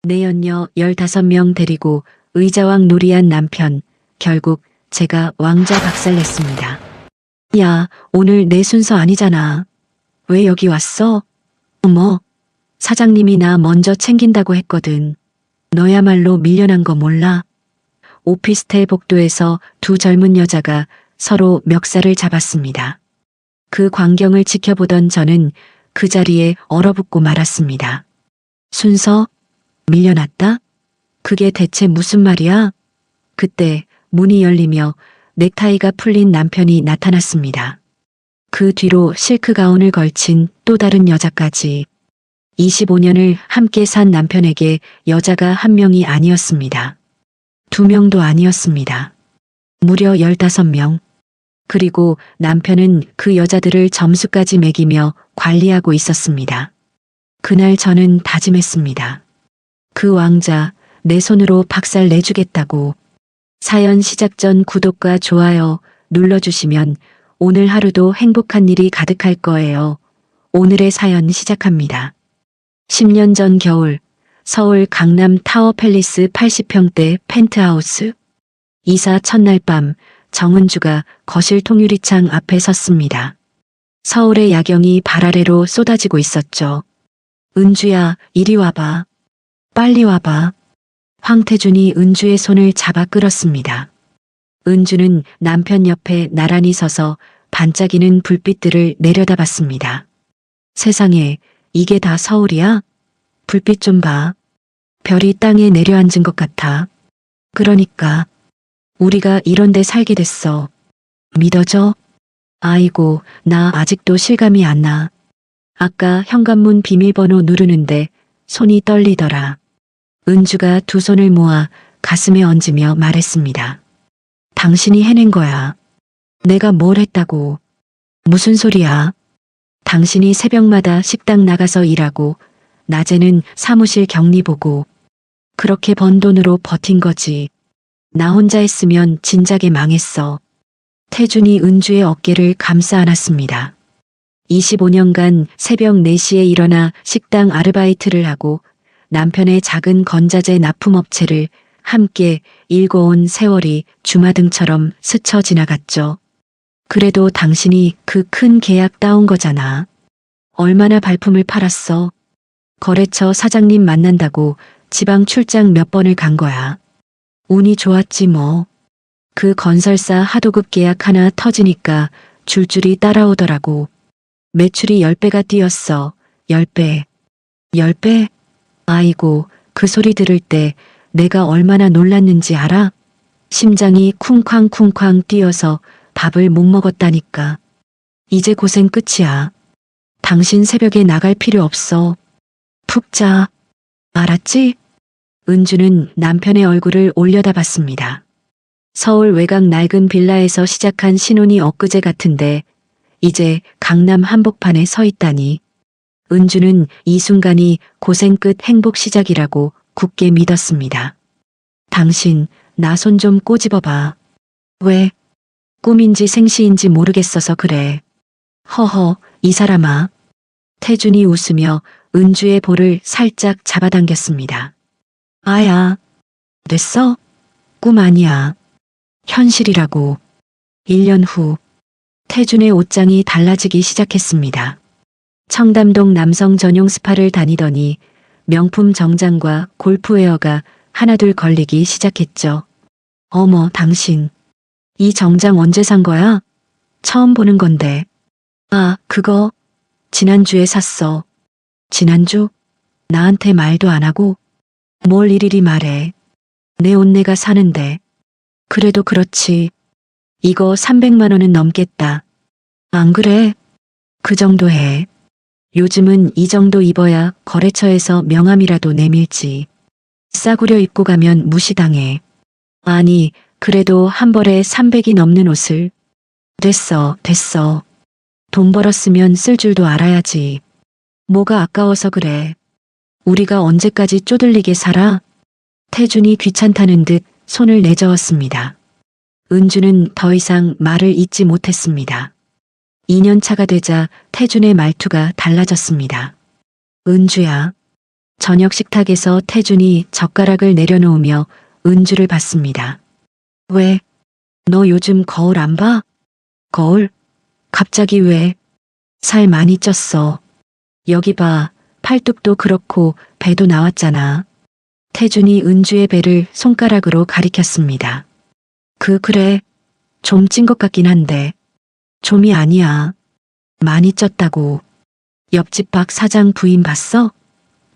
내연녀 15명 데리고 의자왕 놀이한 남편, 결국 제가 왕자 박살냈습니다. 야, 오늘 내 순서 아니잖아. 왜 여기 왔어? 어머, 사장님이 나 먼저 챙긴다고 했거든. 너야말로 밀려난 거 몰라? 오피스텔 복도에서 두 젊은 여자가 서로 멱살을 잡았습니다. 그 광경을 지켜보던 저는 그 자리에 얼어붙고 말았습니다. 순서? 밀려났다? 그게 대체 무슨 말이야? 그때 문이 열리며 넥타이가 풀린 남편이 나타났습니다. 그 뒤로 실크 가운을 걸친 또 다른 여자까지. 25년을 함께 산 남편에게 여자가 한 명이 아니었습니다. 2명도 아니었습니다. 무려 15명. 그리고 남편은 그 여자들을 점수까지 매기며 관리하고 있었습니다. 그날 저는 다짐했습니다. 그 왕자 내 손으로 박살 내주겠다고. 사연 시작 전 구독과 좋아요 눌러주시면 오늘 하루도 행복한 일이 가득할 거예요. 오늘의 사연 시작합니다. 10년 전 겨울, 서울 강남 타워팰리스 80평대 펜트하우스. 이사 첫날 밤, 정은주가 거실 통유리창 앞에 섰습니다. 서울의 야경이 발 아래로 쏟아지고 있었죠. 은주야, 이리 와봐. 빨리 와봐. 황태준이 은주의 손을 잡아 끌었습니다. 은주는 남편 옆에 나란히 서서 반짝이는 불빛들을 내려다봤습니다. 세상에, 이게 다 서울이야? 불빛 좀 봐. 별이 땅에 내려앉은 것 같아. 그러니까 우리가 이런 데 살게 됐어. 믿어져? 아이고, 나 아직도 실감이 안 나. 아까 현관문 비밀번호 누르는데 손이 떨리더라. 은주가 두 손을 모아 가슴에 얹으며 말했습니다. 당신이 해낸 거야. 내가 뭘 했다고. 무슨 소리야? 당신이 새벽마다 식당 나가서 일하고 낮에는 사무실 격리 보고 그렇게 번 돈으로 버틴 거지. 나 혼자 했으면 진작에 망했어. 태준이 은주의 어깨를 감싸 안았습니다. 25년간 새벽 4시에 일어나 식당 아르바이트를 하고 남편의 작은 건자재 납품업체를 함께 일궈온 세월이 주마등처럼 스쳐 지나갔죠. 그래도 당신이 그 큰 계약 따온 거잖아. 얼마나 발품을 팔았어. 거래처 사장님 만난다고 지방 출장 몇 번을 간 거야. 운이 좋았지 뭐. 그 건설사 하도급 계약 하나 터지니까 줄줄이 따라오더라고. 매출이 10배가 뛰었어. 10배. 10배? 아이고, 그 소리 들을 때 내가 얼마나 놀랐는지 알아? 심장이 쿵쾅쿵쾅 뛰어서 밥을 못 먹었다니까. 이제 고생 끝이야. 당신 새벽에 나갈 필요 없어. 푹 자. 알았지? 은주는 남편의 얼굴을 올려다봤습니다. 서울 외곽 낡은 빌라에서 시작한 신혼이 엊그제 같은데 이제 강남 한복판에 서 있다니. 은주는 이 순간이 고생 끝 행복 시작이라고 굳게 믿었습니다. 당신, 나 손 좀 꼬집어봐. 왜? 꿈인지 생시인지 모르겠어서 그래. 허허, 이 사람아. 태준이 웃으며 은주의 볼을 살짝 잡아당겼습니다. 아야, 됐어? 꿈 아니야. 현실이라고. 1년 후, 태준의 옷장이 달라지기 시작했습니다. 청담동 남성 전용 스파를 다니더니 명품 정장과 골프웨어가 하나둘 걸리기 시작했죠. 어머, 당신. 이 정장 언제 산 거야? 처음 보는 건데. 아, 그거 지난주에 샀어. 지난주? 나한테 말도 안 하고? 뭘 일일이 말해. 내 옷 내가 사는데. 그래도 그렇지. 이거 300만 원은 넘겠다. 안 그래? 그 정도 해. 요즘은 이 정도 입어야 거래처에서 명함이라도 내밀지. 싸구려 입고 가면 무시당해. 아니, 그래도 한 벌에 300이 넘는 옷을. 됐어, 됐어. 돈 벌었으면 쓸 줄도 알아야지. 뭐가 아까워서 그래. 우리가 언제까지 쪼들리게 살아? 태준이 귀찮다는 듯 손을 내저었습니다. 은주는 더 이상 말을 잇지 못했습니다. 2년 차가 되자 태준의 말투가 달라졌습니다. 은주야, 저녁 식탁에서 태준이 젓가락을 내려놓으며 은주를 봤습니다. 왜? 너 요즘 거울 안 봐? 거울? 갑자기 왜? 살 많이 쪘어. 여기 봐. 팔뚝도 그렇고 배도 나왔잖아. 태준이 은주의 배를 손가락으로 가리켰습니다. 그래. 좀 찐 것 같긴 한데. 좀이 아니야. 많이 쪘다고. 옆집 박 사장 부인 봤어?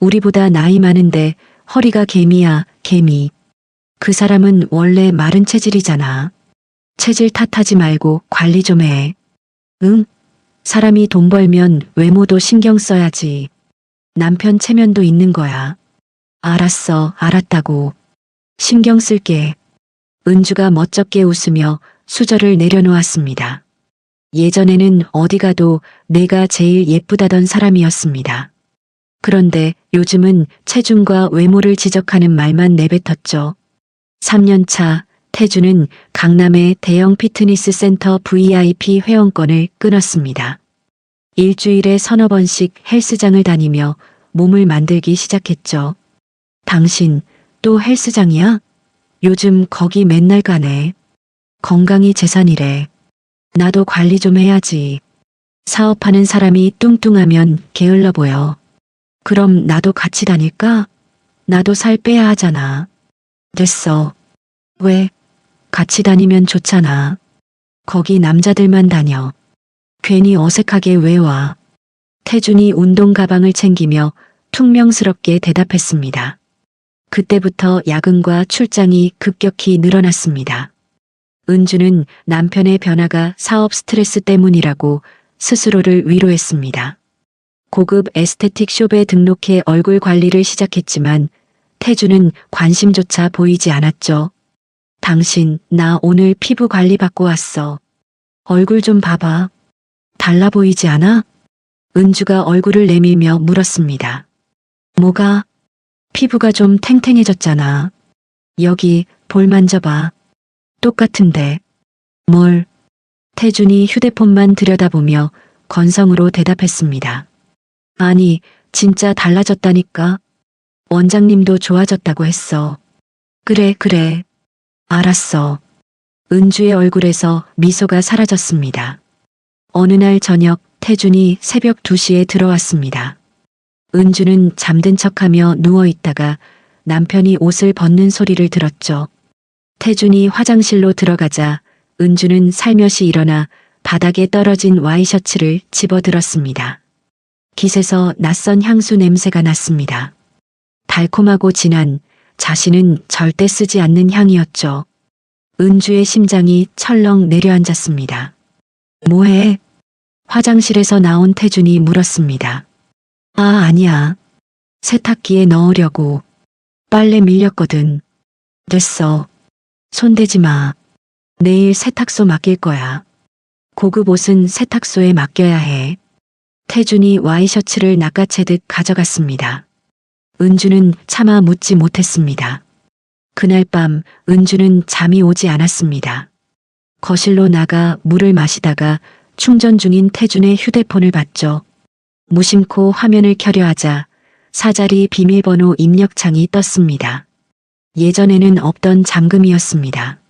우리보다 나이 많은데 허리가 개미야, 개미. 그 사람은 원래 마른 체질이잖아. 체질 탓하지 말고 관리 좀 해. 응? 사람이 돈 벌면 외모도 신경 써야지. 남편 체면도 있는 거야. 알았어, 알았다고. 신경 쓸게. 은주가 멋쩍게 웃으며 수저를 내려놓았습니다. 예전에는 어디 가도 내가 제일 예쁘다던 사람이었습니다. 그런데 요즘은 체중과 외모를 지적하는 말만 내뱉었죠. 3년차 태주는 강남의 대형 피트니스 센터 VIP 회원권을 끊었습니다. 일주일에 서너 번씩 헬스장을 다니며 몸을 만들기 시작했죠. 당신 또 헬스장이야? 요즘 거기 맨날 가네. 건강이 재산이래. 나도 관리 좀 해야지. 사업하는 사람이 뚱뚱하면 게을러 보여. 그럼 나도 같이 다닐까? 나도 살 빼야 하잖아. 됐어. 왜? 같이 다니면 좋잖아. 거기 남자들만 다녀. 괜히 어색하게 왜 와? 태준이 운동 가방을 챙기며 퉁명스럽게 대답했습니다. 그때부터 야근과 출장이 급격히 늘어났습니다. 은주는 남편의 변화가 사업 스트레스 때문이라고 스스로를 위로했습니다. 고급 에스테틱 숍에 등록해 얼굴 관리를 시작했지만 태주는 관심조차 보이지 않았죠. 당신, 나 오늘 피부 관리 받고 왔어. 얼굴 좀 봐봐. 달라 보이지 않아? 은주가 얼굴을 내밀며 물었습니다. 뭐가? 피부가 좀 탱탱해졌잖아. 여기 볼 만져봐. 똑같은데. 뭘? 태준이 휴대폰만 들여다보며 건성으로 대답했습니다. 아니, 진짜 달라졌다니까. 원장님도 좋아졌다고 했어. 그래. 알았어. 은주의 얼굴에서 미소가 사라졌습니다. 어느 날 저녁 태준이 새벽 2시에 들어왔습니다. 은주는 잠든 척하며 누워있다가 남편이 옷을 벗는 소리를 들었죠. 태준이 화장실로 들어가자 은주는 살며시 일어나 바닥에 떨어진 와이셔츠를 집어들었습니다. 깃에서 낯선 향수 냄새가 났습니다. 달콤하고 진한, 자신은 절대 쓰지 않는 향이었죠. 은주의 심장이 철렁 내려앉았습니다. 뭐해? 화장실에서 나온 태준이 물었습니다. 아니야. 세탁기에 넣으려고. 빨래 밀렸거든. 됐어. 손대지 마. 내일 세탁소 맡길 거야. 고급 옷은 세탁소에 맡겨야 해. 태준이 와이셔츠를 낚아채듯 가져갔습니다. 은주는 차마 묻지 못했습니다. 그날 밤 은주는 잠이 오지 않았습니다. 거실로 나가 물을 마시다가 충전 중인 태준의 휴대폰을 봤죠. 무심코 화면을 켜려 하자 사자리 비밀번호 입력창이 떴습니다. 예전에는 없던 잠금이었습니다.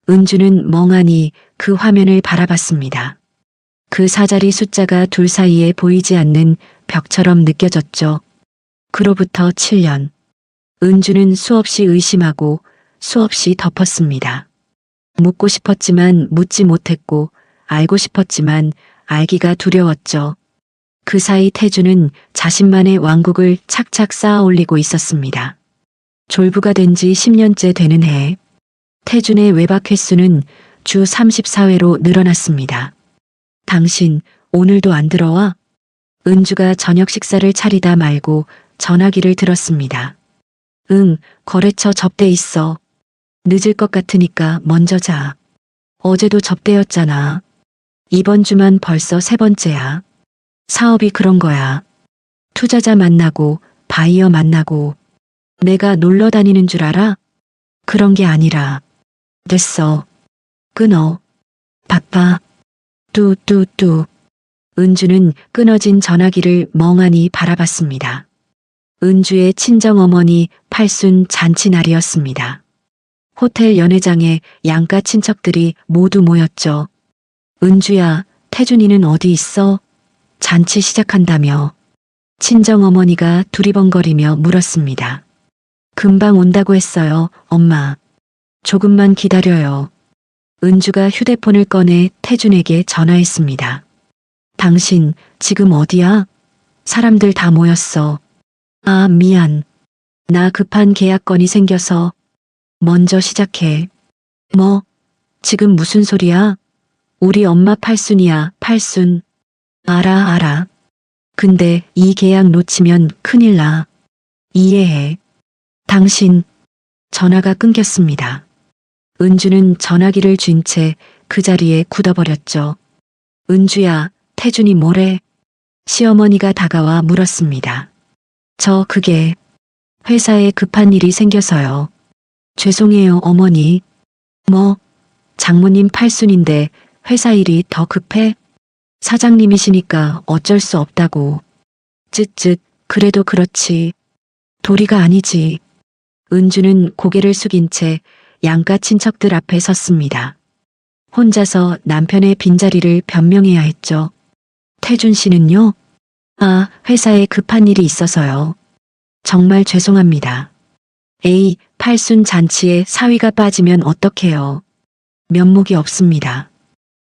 은주는 멍하니 그 화면을 바라봤습니다. 그 사자리 숫자가 둘 사이에 보이지 않는 벽처럼 느껴졌죠. 그로부터 7년. 은주는 수없이 의심하고 수없이 덮었습니다. 묻고 싶었지만 묻지 못했고 알고 싶었지만 알기가 두려웠죠. 그 사이 태주는 자신만의 왕국을 착착 쌓아 올리고 있었습니다. 졸부가 된 지 10년째 되는 해, 태준의 외박 횟수는 주 34회로 늘어났습니다. 당신 오늘도 안 들어와? 은주가 저녁 식사를 차리다 말고 전화기를 들었습니다. 응, 거래처 접대 있어. 늦을 것 같으니까 먼저 자. 어제도 접대였잖아. 이번 주만 벌써 3번째야. 사업이 그런 거야. 투자자 만나고 바이어 만나고. 내가 놀러 다니는 줄 알아? 그런 게 아니라. 됐어. 끊어. 바빠. 뚜뚜뚜. 은주는 끊어진 전화기를 멍하니 바라봤습니다. 은주의 친정어머니 팔순 잔치날이었습니다. 호텔 연회장에 양가 친척들이 모두 모였죠. 은주야, 태준이는 어디 있어? 잔치 시작한다며 친정어머니가 두리번거리며 물었습니다. 금방 온다고 했어요, 엄마. 조금만 기다려요. 은주가 휴대폰을 꺼내 태준에게 전화했습니다. 당신 지금 어디야? 사람들 다 모였어. 아, 미안. 나 급한 계약건이 생겨서. 먼저 시작해. 뭐? 지금 무슨 소리야? 우리 엄마 팔순이야, 팔순. 알아. 근데 이 계약 놓치면 큰일 나. 이해해. 당신. 전화가 끊겼습니다. 은주는 전화기를 쥔 채 그 자리에 굳어버렸죠. 은주야, 태준이 뭐래? 시어머니가 다가와 물었습니다. 그게 회사에 급한 일이 생겨서요. 죄송해요, 어머니. 뭐? 장모님 팔순인데 회사 일이 더 급해? 사장님이시니까 어쩔 수 없다고. 쯧쯧, 그래도 그렇지. 도리가 아니지. 은주는 고개를 숙인 채 양가 친척들 앞에 섰습니다. 혼자서 남편의 빈자리를 변명해야 했죠. 태준 씨는요? 아, 회사에 급한 일이 있어서요. 정말 죄송합니다. 에이, 팔순 잔치에 사위가 빠지면 어떡해요. 면목이 없습니다.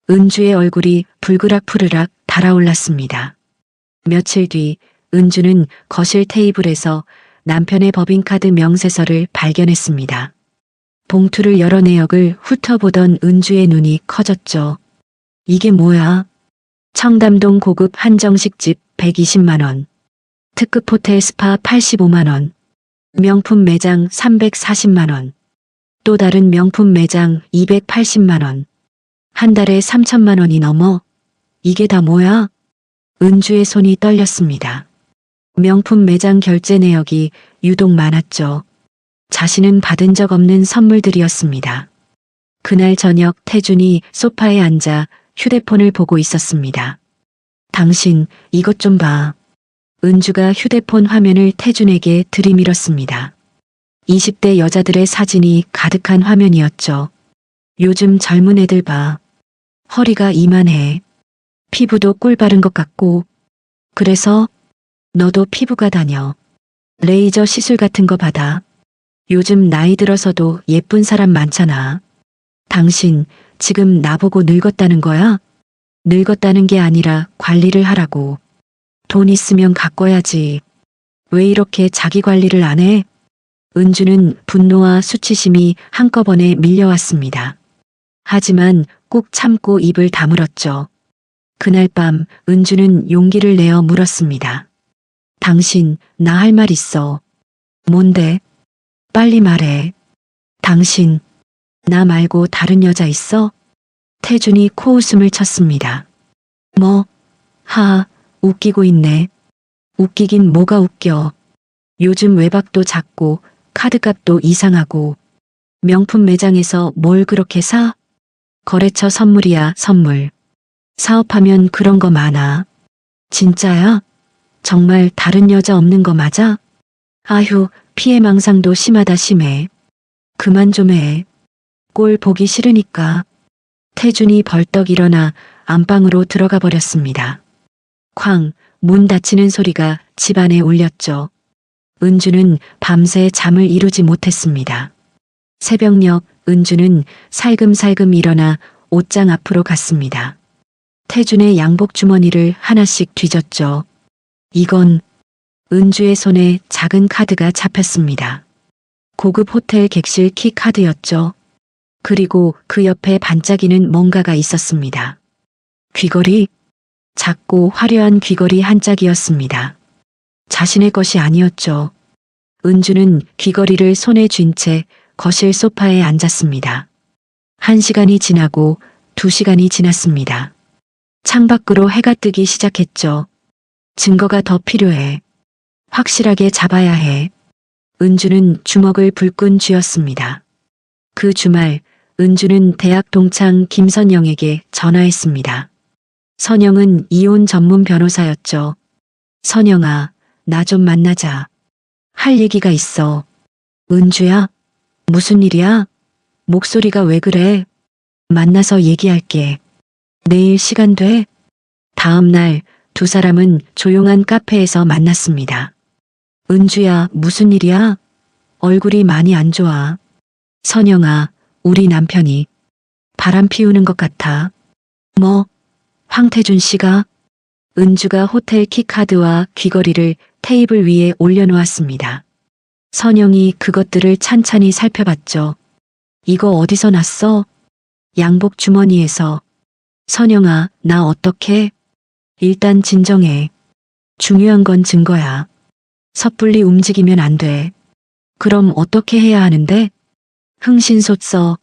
은주의 얼굴이 불그락푸르락 달아올랐습니다. 며칠 뒤 은주는 거실 테이블에서 남편의 법인카드 명세서를 발견했습니다. 봉투를 열어 내역을 훑어보던 은주의 눈이 커졌죠. 이게 뭐야? 청담동 고급 한정식집 120만 원, 특급 호텔 스파 85만 원, 명품 매장 340만 원, 또 다른 명품 매장 280만 원, 한 달에 3천만 원이 넘어? 이게 다 뭐야? 은주의 손이 떨렸습니다. 명품 매장 결제 내역이 유독 많았죠. 자신은 받은 적 없는 선물들이었습니다. 그날 저녁 태준이 소파에 앉아 휴대폰을 보고 있었습니다. 당신, 이것 좀 봐. 은주가 휴대폰 화면을 태준에게 들이밀었습니다. 20대 여자들의 사진이 가득한 화면이었죠. 요즘 젊은 애들 봐. 허리가 이만해. 피부도 꿀 바른 것 같고. 그래서 너도 피부과 다녀. 레이저 시술 같은 거 받아. 요즘 나이 들어서도 예쁜 사람 많잖아. 당신 지금 나보고 늙었다는 거야? 늙었다는 게 아니라 관리를 하라고. 돈 있으면 가꿔야지. 왜 이렇게 자기 관리를 안 해? 은주는 분노와 수치심이 한꺼번에 밀려왔습니다. 하지만 꾹 참고 입을 다물었죠. 그날 밤 은주는 용기를 내어 물었습니다. 당신, 나 할 말 있어. 뭔데? 빨리 말해. 당신, 나 말고 다른 여자 있어? 태준이 코웃음을 쳤습니다. 뭐? 웃기고 있네. 웃기긴 뭐가 웃겨. 요즘 외박도 작고 카드값도 이상하고. 명품 매장에서 뭘 그렇게 사? 거래처 선물이야, 선물. 사업하면 그런 거 많아. 진짜야? 정말 다른 여자 없는 거 맞아? 아휴, 피해망상도 심하다 심해. 그만 좀 해. 꼴 보기 싫으니까. 태준이 벌떡 일어나 안방으로 들어가 버렸습니다. 쾅, 문 닫히는 소리가 집안에 울렸죠. 은주는 밤새 잠을 이루지 못했습니다. 새벽녘 은주는 살금살금 일어나 옷장 앞으로 갔습니다. 태준의 양복 주머니를 하나씩 뒤졌죠. 이건 은주의 손에 작은 카드가 잡혔습니다. 고급 호텔 객실 키 카드였죠. 그리고 그 옆에 반짝이는 뭔가가 있었습니다. 귀걸이? 작고 화려한 귀걸이 한 짝이었습니다. 자신의 것이 아니었죠. 은주는 귀걸이를 손에 쥔 채 거실 소파에 앉았습니다. 1시간이 지나고 2시간이 지났습니다. 창밖으로 해가 뜨기 시작했죠. 증거가 더 필요해. 확실하게 잡아야 해. 은주는 주먹을 불끈 쥐었습니다. 그 주말 은주는 대학 동창 김선영에게 전화했습니다. 선영은 이혼 전문 변호사였죠. 선영아, 나 좀 만나자. 할 얘기가 있어. 은주야? 무슨 일이야? 목소리가 왜 그래? 만나서 얘기할게. 내일 시간 돼? 다음 날 두 사람은 조용한 카페에서 만났습니다. 은주야, 무슨 일이야? 얼굴이 많이 안 좋아. 선영아, 우리 남편이 바람 피우는 것 같아. 뭐? 황태준 씨가? 은주가 호텔 키카드와 귀걸이를 테이블 위에 올려놓았습니다. 선영이 그것들을 찬찬히 살펴봤죠. 이거 어디서 났어? 양복 주머니에서. 선영아, 나 어떡해? 일단 진정해. 중요한 건 증거야. 섣불리 움직이면 안 돼. 그럼 어떻게 해야 하는데? 흥신소써.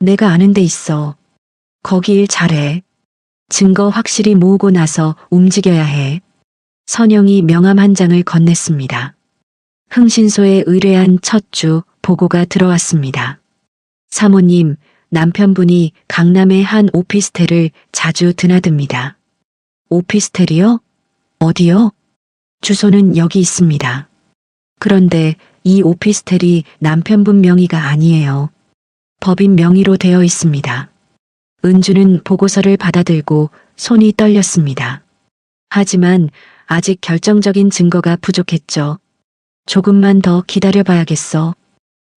내가 아는 데 있어. 거기 일 잘해. 증거 확실히 모으고 나서 움직여야 해. 선영이 명함 한 장을 건넸습니다. 흥신소에 의뢰한 첫 주 보고가 들어왔습니다. 사모님, 남편분이 강남의 한 오피스텔을 자주 드나듭니다. 오피스텔이요? 어디요? 주소는 여기 있습니다. 그런데 이 오피스텔이 남편분 명의가 아니에요. 법인 명의로 되어 있습니다. 은주는 보고서를 받아들고 손이 떨렸습니다. 하지만 아직 결정적인 증거가 부족했죠. 조금만 더 기다려봐야겠어.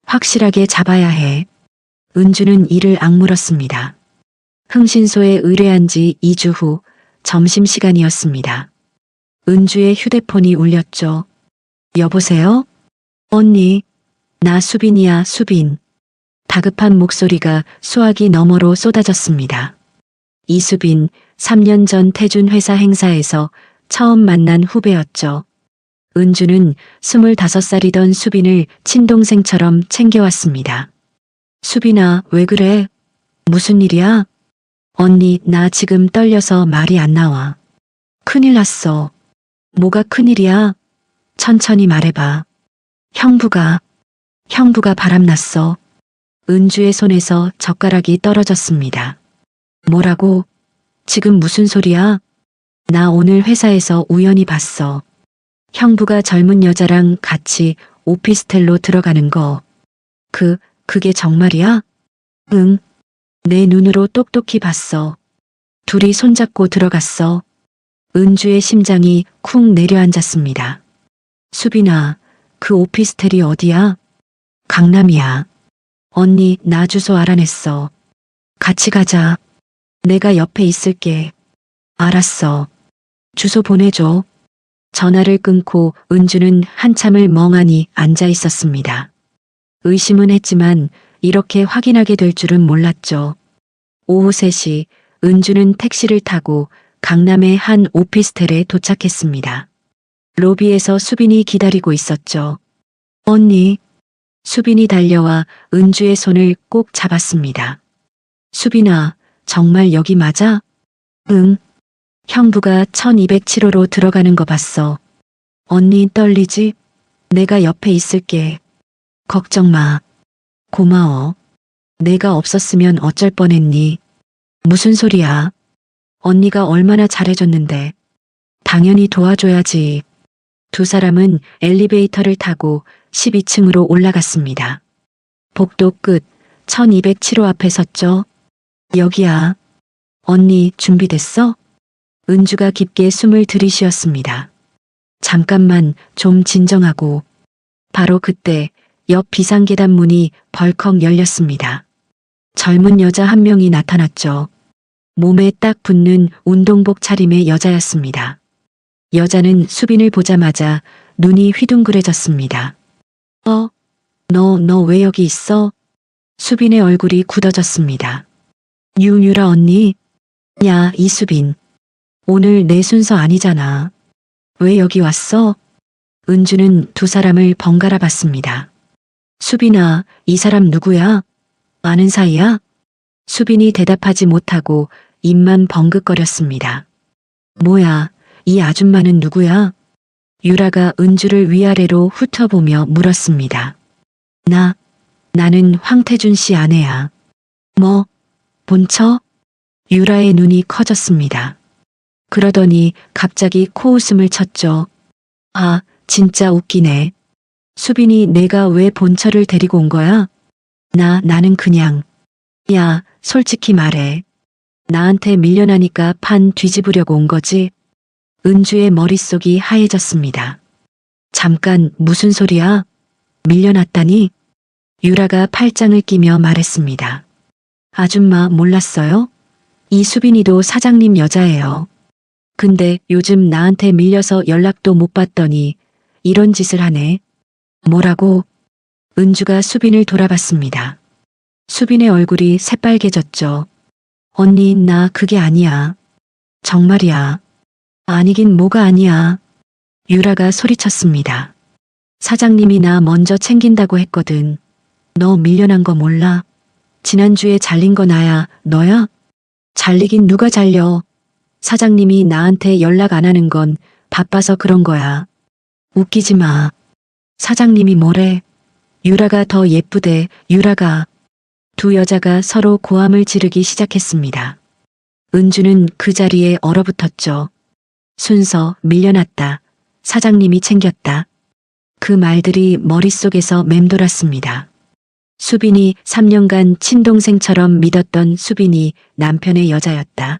확실하게 잡아야 해. 은주는 이를 악물었습니다. 흥신소에 의뢰한 지 2주 후 점심시간이었습니다. 은주의 휴대폰이 울렸죠. 여보세요? 언니, 나 수빈이야, 수빈. 다급한 목소리가 수화기 너머로 쏟아졌습니다. 이수빈, 3년 전 태준 회사 행사에서 처음 만난 후배였죠. 은주는 25살이던 수빈을 친동생처럼 챙겨왔습니다. 수빈아, 왜 그래? 무슨 일이야? 언니, 나 지금 떨려서 말이 안 나와. 큰일 났어. 뭐가 큰일이야? 천천히 말해봐. 형부가 바람났어. 은주의 손에서 젓가락이 떨어졌습니다. 뭐라고? 지금 무슨 소리야? 나 오늘 회사에서 우연히 봤어. 형부가 젊은 여자랑 같이 오피스텔로 들어가는 거. 그게 정말이야? 응. 내 눈으로 똑똑히 봤어. 둘이 손잡고 들어갔어. 은주의 심장이 쿵 내려앉았습니다. 수빈아, 그 오피스텔이 어디야? 강남이야. 언니, 나 주소 알아냈어. 같이 가자. 내가 옆에 있을게. 알았어. 주소 보내줘. 전화를 끊고 은주는 한참을 멍하니 앉아 있었습니다. 의심은 했지만 이렇게 확인하게 될 줄은 몰랐죠. 오후 3시 은주는 택시를 타고 강남의 한 오피스텔에 도착했습니다. 로비에서 수빈이 기다리고 있었죠. 언니. 수빈이 달려와 은주의 손을 꼭 잡았습니다. 수빈아, 정말 여기 맞아? 응. 형부가 1207호로 들어가는 거 봤어. 언니 떨리지? 내가 옆에 있을게. 걱정 마. 고마워. 내가 없었으면 어쩔 뻔했니? 무슨 소리야? 언니가 얼마나 잘해줬는데. 당연히 도와줘야지. 두 사람은 엘리베이터를 타고 12층으로 올라갔습니다. 복도 끝 1207호 앞에 섰죠. 여기야. 언니 준비됐어? 은주가 깊게 숨을 들이쉬었습니다. 잠깐만 좀 진정하고. 바로 그때 옆 비상계단 문이 벌컥 열렸습니다. 젊은 여자 한 명이 나타났죠. 몸에 딱 붙는 운동복 차림의 여자였습니다. 여자는 수빈을 보자마자 눈이 휘둥그레졌습니다. 너 왜 여기 있어? 수빈의 얼굴이 굳어졌습니다. 유유라 언니? 야, 이수빈. 오늘 내 순서 아니잖아. 왜 여기 왔어? 은주는 두 사람을 번갈아 봤습니다. 수빈아, 이 사람 누구야? 아는 사이야? 수빈이 대답하지 못하고 입만 벙긋거렸습니다. 뭐야, 이 아줌마는 누구야? 유라가 은주를 위아래로 훑어보며 물었습니다. 나는 황태준 씨 아내야. 뭐, 본처? 유라의 눈이 커졌습니다. 그러더니 갑자기 코웃음을 쳤죠. 아, 진짜 웃기네. 수빈이 내가 왜 본처를 데리고 온 거야? 나는 그냥. 야, 솔직히 말해. 나한테 밀려나니까 판 뒤집으려고 온 거지? 은주의 머릿속이 하얘졌습니다. 잠깐, 무슨 소리야? 밀려났다니? 유라가 팔짱을 끼며 말했습니다. 아줌마 몰랐어요? 이 수빈이도 사장님 여자예요. 근데 요즘 나한테 밀려서 연락도 못 받더니 이런 짓을 하네. 뭐라고? 은주가 수빈을 돌아봤습니다. 수빈의 얼굴이 새빨개졌죠. 언니, 나 그게 아니야. 정말이야. 아니긴 뭐가 아니야. 유라가 소리쳤습니다. 사장님이 나 먼저 챙긴다고 했거든. 너 밀려난 거 몰라? 지난주에 잘린 거 나야, 너야? 잘리긴 누가 잘려. 사장님이 나한테 연락 안 하는 건 바빠서 그런 거야. 웃기지 마. 사장님이 뭐래? 유라가 더 예쁘대, 유라가. 두 여자가 서로 고함을 지르기 시작했습니다. 은주는 그 자리에 얼어붙었죠. 순서, 밀려났다. 사장님이 챙겼다. 그 말들이 머릿속에서 맴돌았습니다. 수빈이 3년간 친동생처럼 믿었던 수빈이 남편의 여자였다.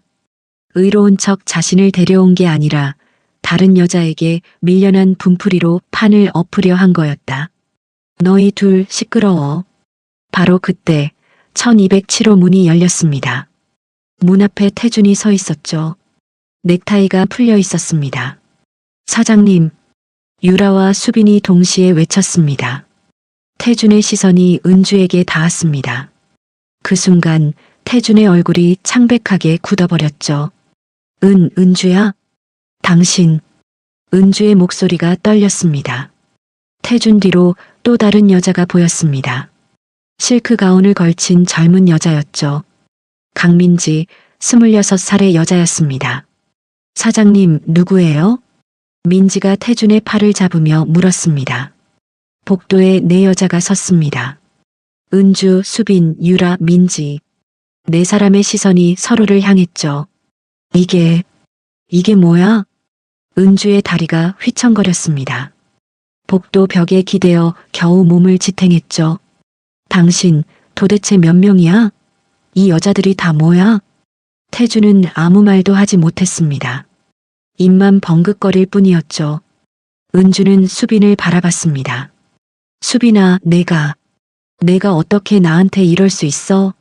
의로운 척 자신을 데려온 게 아니라 다른 여자에게 밀려난 분풀이로 판을 엎으려 한 거였다. 너희 둘 시끄러워. 바로 그때 1207호 문이 열렸습니다. 문 앞에 태준이 서 있었죠. 넥타이가 풀려 있었습니다. 사장님, 유라와 수빈이 동시에 외쳤습니다. 태준의 시선이 은주에게 닿았습니다. 그 순간 태준의 얼굴이 창백하게 굳어버렸죠. 은주야? 당신. 은주의 목소리가 떨렸습니다. 태준 뒤로 또 다른 여자가 보였습니다. 실크 가운을 걸친 젊은 여자였죠. 강민지, 26살의 여자였습니다. 사장님, 누구예요? 민지가 태준의 팔을 잡으며 물었습니다. 복도에 네 여자가 섰습니다. 은주, 수빈, 유라, 민지. 네 사람의 시선이 서로를 향했죠. 이게 뭐야? 은주의 다리가 휘청거렸습니다. 복도 벽에 기대어 겨우 몸을 지탱했죠. 당신 도대체 몇 명이야? 이 여자들이 다 뭐야? 태주는 아무 말도 하지 못했습니다. 입만 벙긋거릴 뿐이었죠. 은주는 수빈을 바라봤습니다. 수빈아, 내가 어떻게 나한테 이럴 수 있어?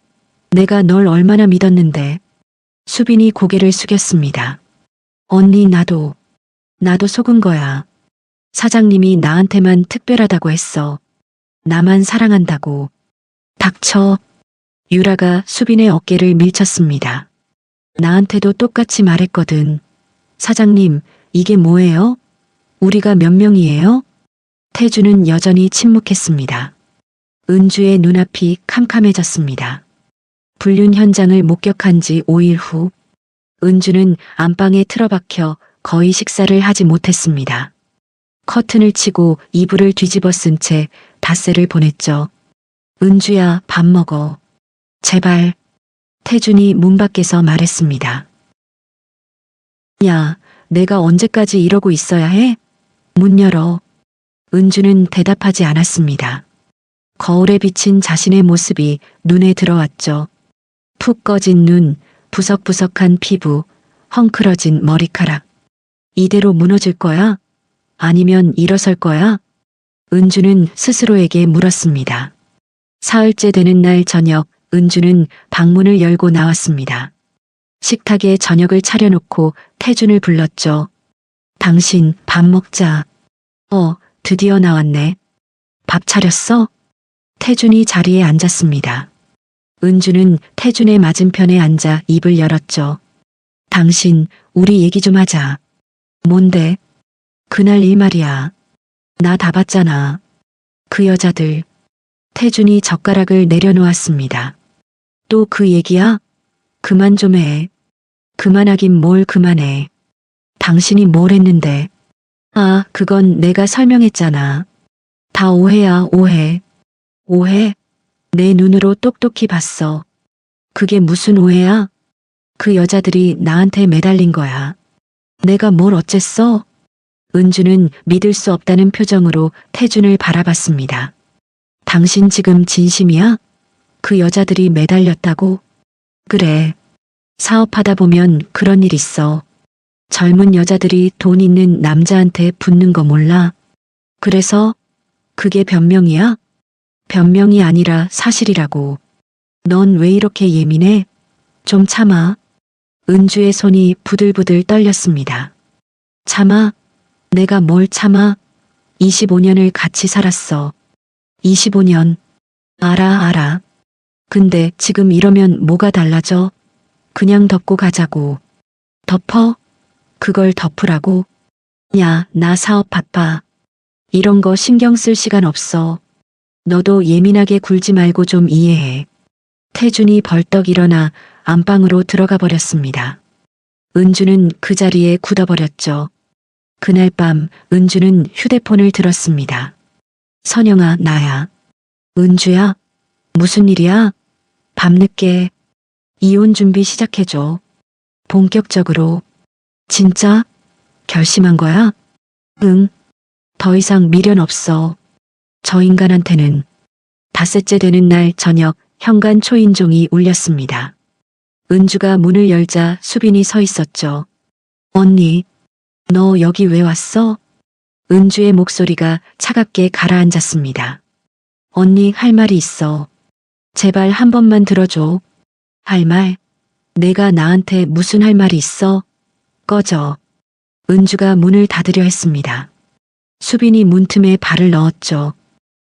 내가 널 얼마나 믿었는데. 수빈이 고개를 숙였습니다. 언니, 나도 속은 거야. 사장님이 나한테만 특별하다고 했어. 나만 사랑한다고. 닥쳐. 유라가 수빈의 어깨를 밀쳤습니다. 나한테도 똑같이 말했거든. 사장님, 이게 뭐예요? 우리가 몇 명이에요? 태주는 여전히 침묵했습니다. 은주의 눈앞이 캄캄해졌습니다. 불륜 현장을 목격한 지 5일 후, 은주는 안방에 틀어박혀 거의 식사를 하지 못했습니다. 커튼을 치고 이불을 뒤집어 쓴 채 닷새를 보냈죠. 은주야, 밥 먹어. 제발. 태준이 문 밖에서 말했습니다. 야, 내가 언제까지 이러고 있어야 해? 문 열어. 은주는 대답하지 않았습니다. 거울에 비친 자신의 모습이 눈에 들어왔죠. 푹 꺼진 눈, 부석부석한 피부, 헝클어진 머리카락. 이대로 무너질 거야? 아니면 일어설 거야? 은주는 스스로에게 물었습니다. 사흘째 되는 날 저녁, 은주는 방문을 열고 나왔습니다. 식탁에 저녁을 차려놓고 태준을 불렀죠. 당신 밥 먹자. 드디어 나왔네. 밥 차렸어? 태준이 자리에 앉았습니다. 은주는 태준의 맞은편에 앉아 입을 열었죠. 당신, 우리 얘기 좀 하자. 뭔데? 그날 일 말이야. 나 다 봤잖아. 그 여자들. 태준이 젓가락을 내려놓았습니다. 또 그 얘기야? 그만 좀 해. 그만하긴 뭘 그만해. 당신이 뭘 했는데. 그건 내가 설명했잖아. 다 오해야, 오해. 오해? 내 눈으로 똑똑히 봤어. 그게 무슨 오해야? 그 여자들이 나한테 매달린 거야. 내가 뭘 어쨌어? 은주는 믿을 수 없다는 표정으로 태준을 바라봤습니다. 당신 지금 진심이야? 그 여자들이 매달렸다고? 그래. 사업하다 보면 그런 일 있어. 젊은 여자들이 돈 있는 남자한테 붙는 거 몰라? 그래서 그게 변명이야? 변명이 아니라 사실이라고. 넌 왜 이렇게 예민해? 좀 참아. 은주의 손이 부들부들 떨렸습니다. 참아? 내가 뭘 참아? 25년을 같이 살았어. 25년. 알아. 근데 지금 이러면 뭐가 달라져? 그냥 덮고 가자고. 덮어? 그걸 덮으라고? 야, 나 사업 바빠. 이런 거 신경 쓸 시간 없어. 너도 예민하게 굴지 말고 좀 이해해. 태준이 벌떡 일어나 안방으로 들어가 버렸습니다. 은주는 그 자리에 굳어버렸죠. 그날 밤 은주는 휴대폰을 들었습니다. 선영아, 나야. 은주야? 무슨 일이야? 밤늦게 이혼 준비 시작해줘. 본격적으로. 진짜? 결심한 거야? 응. 더 이상 미련 없어. 저 인간한테는. 닷새째 되는 날 저녁 현관 초인종이 울렸습니다. 은주가 문을 열자 수빈이 서 있었죠. 언니, 너 여기 왜 왔어? 은주의 목소리가 차갑게 가라앉았습니다. 언니 할 말이 있어. 제발 한 번만 들어줘. 할 말? 내가 나한테 무슨 할 말이 있어? 꺼져. 은주가 문을 닫으려 했습니다. 수빈이 문틈에 발을 넣었죠.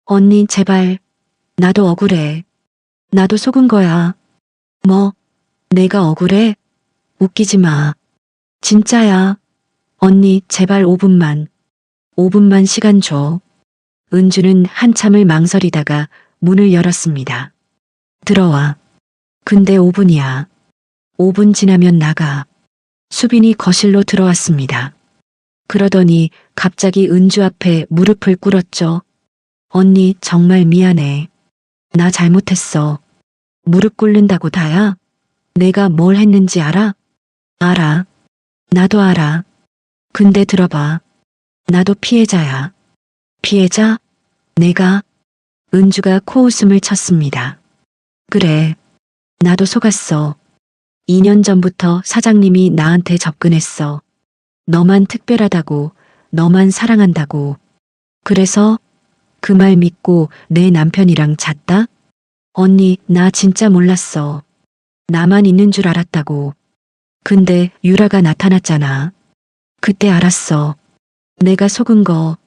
언니 제발. 나도 억울해. 나도 속은 거야. 뭐? 내가 억울해? 웃기지 마. 진짜야. 언니 제발 5분만. 5분만 시간 줘. 은주는 한참을 망설이다가 문을 열었습니다. 들어와. 근데 5분이야. 5분 지나면 나가. 수빈이 거실로 들어왔습니다. 그러더니 갑자기 은주 앞에 무릎을 꿇었죠. 언니 정말 미안해. 나 잘못했어. 무릎 꿇는다고 다야? 내가 뭘 했는지 알아? 알아. 나도 알아. 근데 들어봐. 나도 피해자야. 피해자? 내가? 은주가 코웃음을 쳤습니다. 그래. 나도 속았어. 2년 전부터 사장님이 나한테 접근했어. 너만 특별하다고, 너만 사랑한다고. 그래서 그 말 믿고 내 남편이랑 잤다? 언니, 나 진짜 몰랐어. 나만 있는 줄 알았다고. 근데 유라가 나타났잖아. 그때 알았어. 내가 속은 거.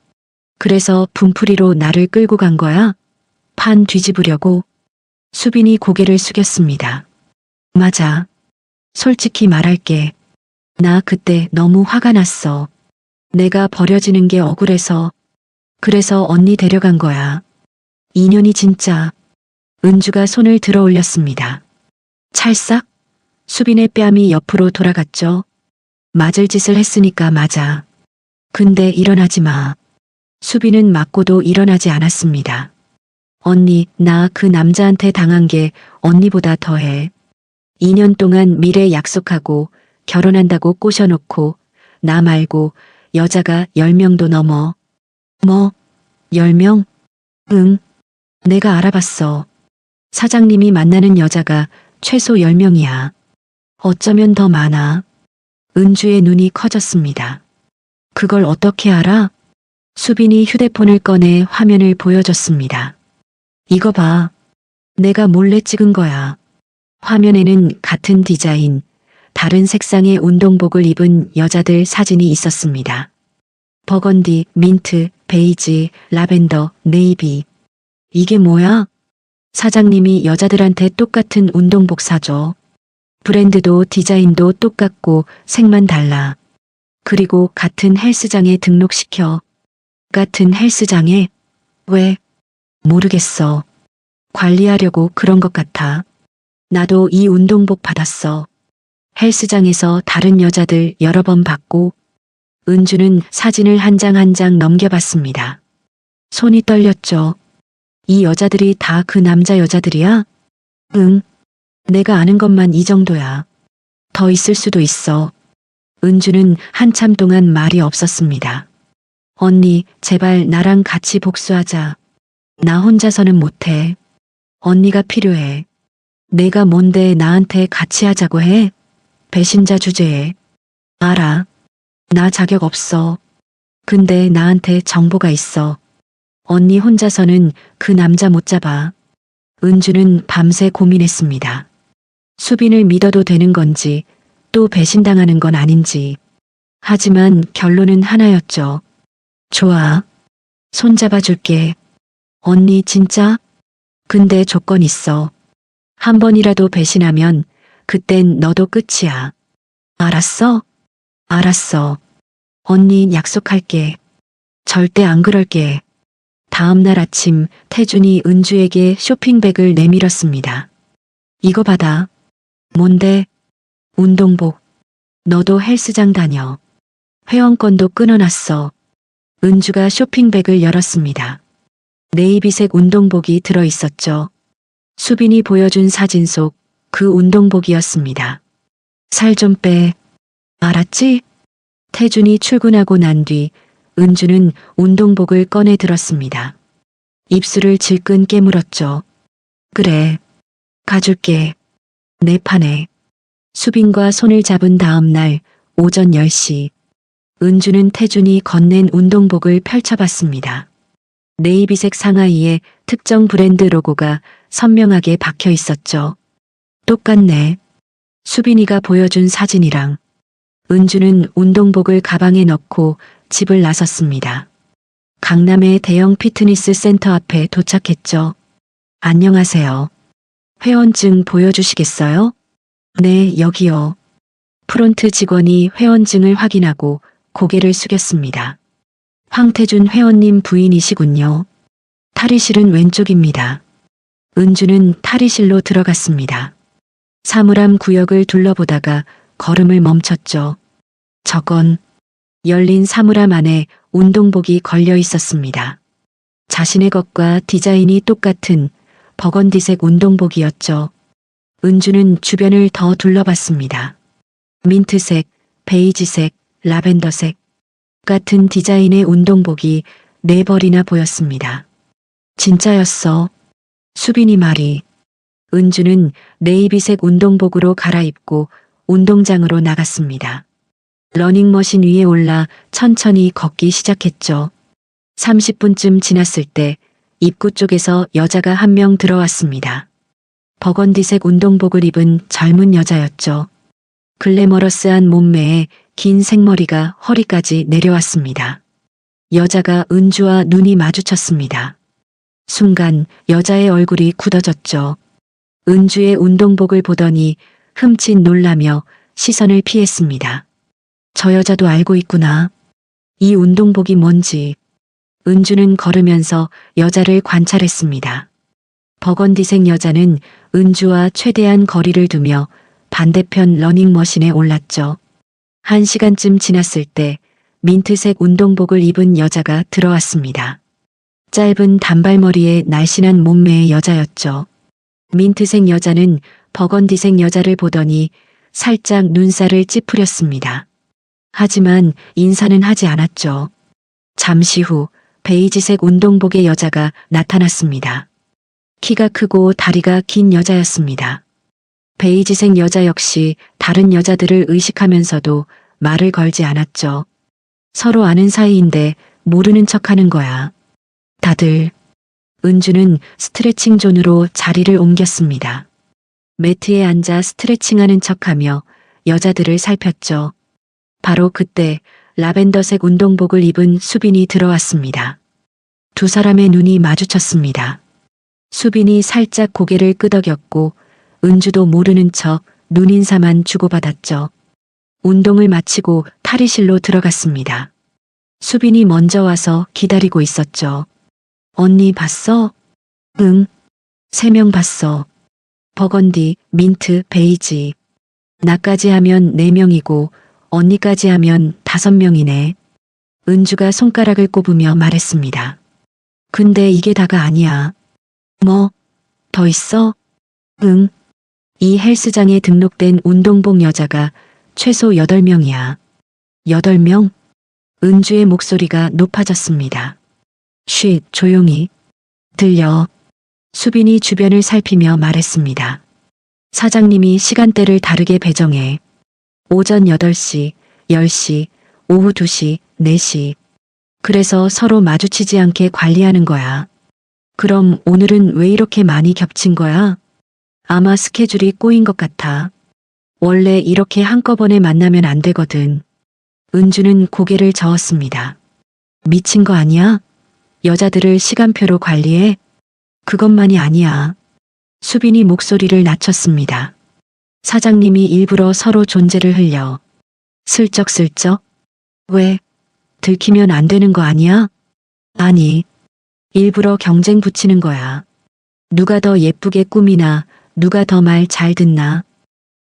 그래서 분풀이로 나를 끌고 간 거야? 판 뒤집으려고? 수빈이 고개를 숙였습니다. 맞아. 솔직히 말할게. 나 그때 너무 화가 났어. 내가 버려지는 게 억울해서. 그래서 언니 데려간 거야. 2년이 진짜. 은주가 손을 들어 올렸습니다. 찰싹? 수빈의 뺨이 옆으로 돌아갔죠. 맞을 짓을 했으니까 맞아. 근데 일어나지 마. 수빈은 맞고도 일어나지 않았습니다. 언니, 나 그 남자한테 당한 게 언니보다 더해. 2년 동안 미래 약속하고 결혼한다고 꼬셔놓고 나 말고 여자가 10명도 넘어. 뭐? 10명? 응. 내가 알아봤어. 사장님이 만나는 여자가 최소 10명이야. 어쩌면 더 많아. 은주의 눈이 커졌습니다. 그걸 어떻게 알아? 수빈이 휴대폰을 꺼내 화면을 보여줬습니다. 이거 봐. 내가 몰래 찍은 거야. 화면에는 같은 디자인, 다른 색상의 운동복을 입은 여자들 사진이 있었습니다. 버건디, 민트, 베이지, 라벤더, 네이비. 이게 뭐야? 사장님이 여자들한테 똑같은 운동복 사줘. 브랜드도 디자인도 똑같고 색만 달라. 그리고 같은 헬스장에 등록시켜. 같은 헬스장에? 왜? 모르겠어. 관리하려고 그런 것 같아. 나도 이 운동복 받았어. 헬스장에서 다른 여자들 여러 번 봤고. 은주는 사진을 한 장 한 장 넘겨봤습니다. 손이 떨렸죠. 이 여자들이 다 그 남자 여자들이야? 응. 내가 아는 것만 이 정도야. 더 있을 수도 있어. 은주는 한참 동안 말이 없었습니다. 언니, 제발 나랑 같이 복수하자. 나 혼자서는 못해. 언니가 필요해. 내가 뭔데 나한테 같이 하자고 해? 배신자 주제에. 알아. 나 자격 없어. 근데 나한테 정보가 있어. 언니 혼자서는 그 남자 못 잡아. 은주는 밤새 고민했습니다. 수빈을 믿어도 되는 건지 또 배신당하는 건 아닌지. 하지만 결론은 하나였죠. 좋아. 손잡아 줄게. 언니 진짜? 근데 조건 있어. 한 번이라도 배신하면 그땐 너도 끝이야. 알았어? 알았어. 언니 약속할게. 절대 안 그럴게. 다음 날 아침 태준이 은주에게 쇼핑백을 내밀었습니다. 이거 받아. 뭔데? 운동복. 너도 헬스장 다녀. 회원권도 끊어놨어. 은주가 쇼핑백을 열었습니다. 네이비색 운동복이 들어있었죠. 수빈이 보여준 사진 속 그 운동복이었습니다. 살 좀 빼. 알았지? 태준이 출근하고 난 뒤 은주는 운동복을 꺼내 들었습니다. 입술을 질끈 깨물었죠. 그래. 가줄게. 내 판에. 수빈과 손을 잡은 다음 날 오전 10시. 은주는 태준이 건넨 운동복을 펼쳐봤습니다. 네이비색 상하이에 특정 브랜드 로고가 선명하게 박혀 있었죠. 똑같네. 수빈이가 보여준 사진이랑. 은주는 운동복을 가방에 넣고 집을 나섰습니다. 강남의 대형 피트니스 센터 앞에 도착했죠. 안녕하세요. 회원증 보여주시겠어요? 네, 여기요. 프론트 직원이 회원증을 확인하고 고개를 숙였습니다. 황태준 회원님 부인이시군요. 탈의실은 왼쪽입니다. 은주는 탈의실로 들어갔습니다. 사물함 구역을 둘러보다가 걸음을 멈췄죠. 저건 열린 사물함 안에 운동복이 걸려 있었습니다. 자신의 것과 디자인이 똑같은 버건디색 운동복이었죠. 은주는 주변을 더 둘러봤습니다. 민트색, 베이지색, 라벤더색 같은 디자인의 운동복이 4벌이나 보였습니다. 진짜였어. 수빈이 말이. 은주는 네이비색 운동복으로 갈아입고 운동장으로 나갔습니다. 러닝머신 위에 올라 천천히 걷기 시작했죠. 30분쯤 지났을 때 입구 쪽에서 여자가 한 명 들어왔습니다. 버건디색 운동복을 입은 젊은 여자였죠. 글래머러스한 몸매에 긴 생머리가 허리까지 내려왔습니다. 여자가 은주와 눈이 마주쳤습니다. 순간 여자의 얼굴이 굳어졌죠. 은주의 운동복을 보더니 흠칫 놀라며 시선을 피했습니다. 저 여자도 알고 있구나. 이 운동복이 뭔지. 은주는 걸으면서 여자를 관찰했습니다. 버건디색 여자는 은주와 최대한 거리를 두며 반대편 러닝머신에 올랐죠. 1시간쯤 지났을 때 민트색 운동복을 입은 여자가 들어왔습니다. 짧은 단발머리에 날씬한 몸매의 여자였죠. 민트색 여자는 버건디색 여자를 보더니 살짝 눈살을 찌푸렸습니다. 하지만 인사는 하지 않았죠. 잠시 후 베이지색 운동복의 여자가 나타났습니다. 키가 크고 다리가 긴 여자였습니다. 베이지색 여자 역시 다른 여자들을 의식하면서도 말을 걸지 않았죠. 서로 아는 사이인데 모르는 척하는 거야. 다들. 은주는 스트레칭 존으로 자리를 옮겼습니다. 매트에 앉아 스트레칭하는 척하며 여자들을 살폈죠. 바로 그때 라벤더색 운동복을 입은 수빈이 들어왔습니다. 두 사람의 눈이 마주쳤습니다. 수빈이 살짝 고개를 끄덕였고 은주도 모르는 척 눈인사만 주고받았죠. 운동을 마치고 탈의실로 들어갔습니다. 수빈이 먼저 와서 기다리고 있었죠. 언니 봤어? 응. 3명 봤어. 버건디, 민트, 베이지. 나까지 하면 4명이고 언니까지 하면 5명이네. 은주가 손가락을 꼽으며 말했습니다. 근데 이게 다가 아니야. 뭐? 더 있어? 응. 이 헬스장에 등록된 운동복 여자가 최소 8명이야. 8명? 은주의 목소리가 높아졌습니다. 쉿, 조용히. 들려. 수빈이 주변을 살피며 말했습니다. 사장님이 시간대를 다르게 배정해. 오전 8시, 10시, 오후 2시, 4시. 그래서 서로 마주치지 않게 관리하는 거야. 그럼 오늘은 왜 이렇게 많이 겹친 거야? 아마 스케줄이 꼬인 것 같아. 원래 이렇게 한꺼번에 만나면 안 되거든. 은주는 고개를 저었습니다. 미친 거 아니야? 여자들을 시간표로 관리해? 그것만이 아니야. 수빈이 목소리를 낮췄습니다. 사장님이 일부러 서로 존재를 흘려. 슬쩍슬쩍? 왜? 들키면 안 되는 거 아니야? 아니. 일부러 경쟁 붙이는 거야. 누가 더 예쁘게 꾸미나, 누가 더 말 잘 듣나.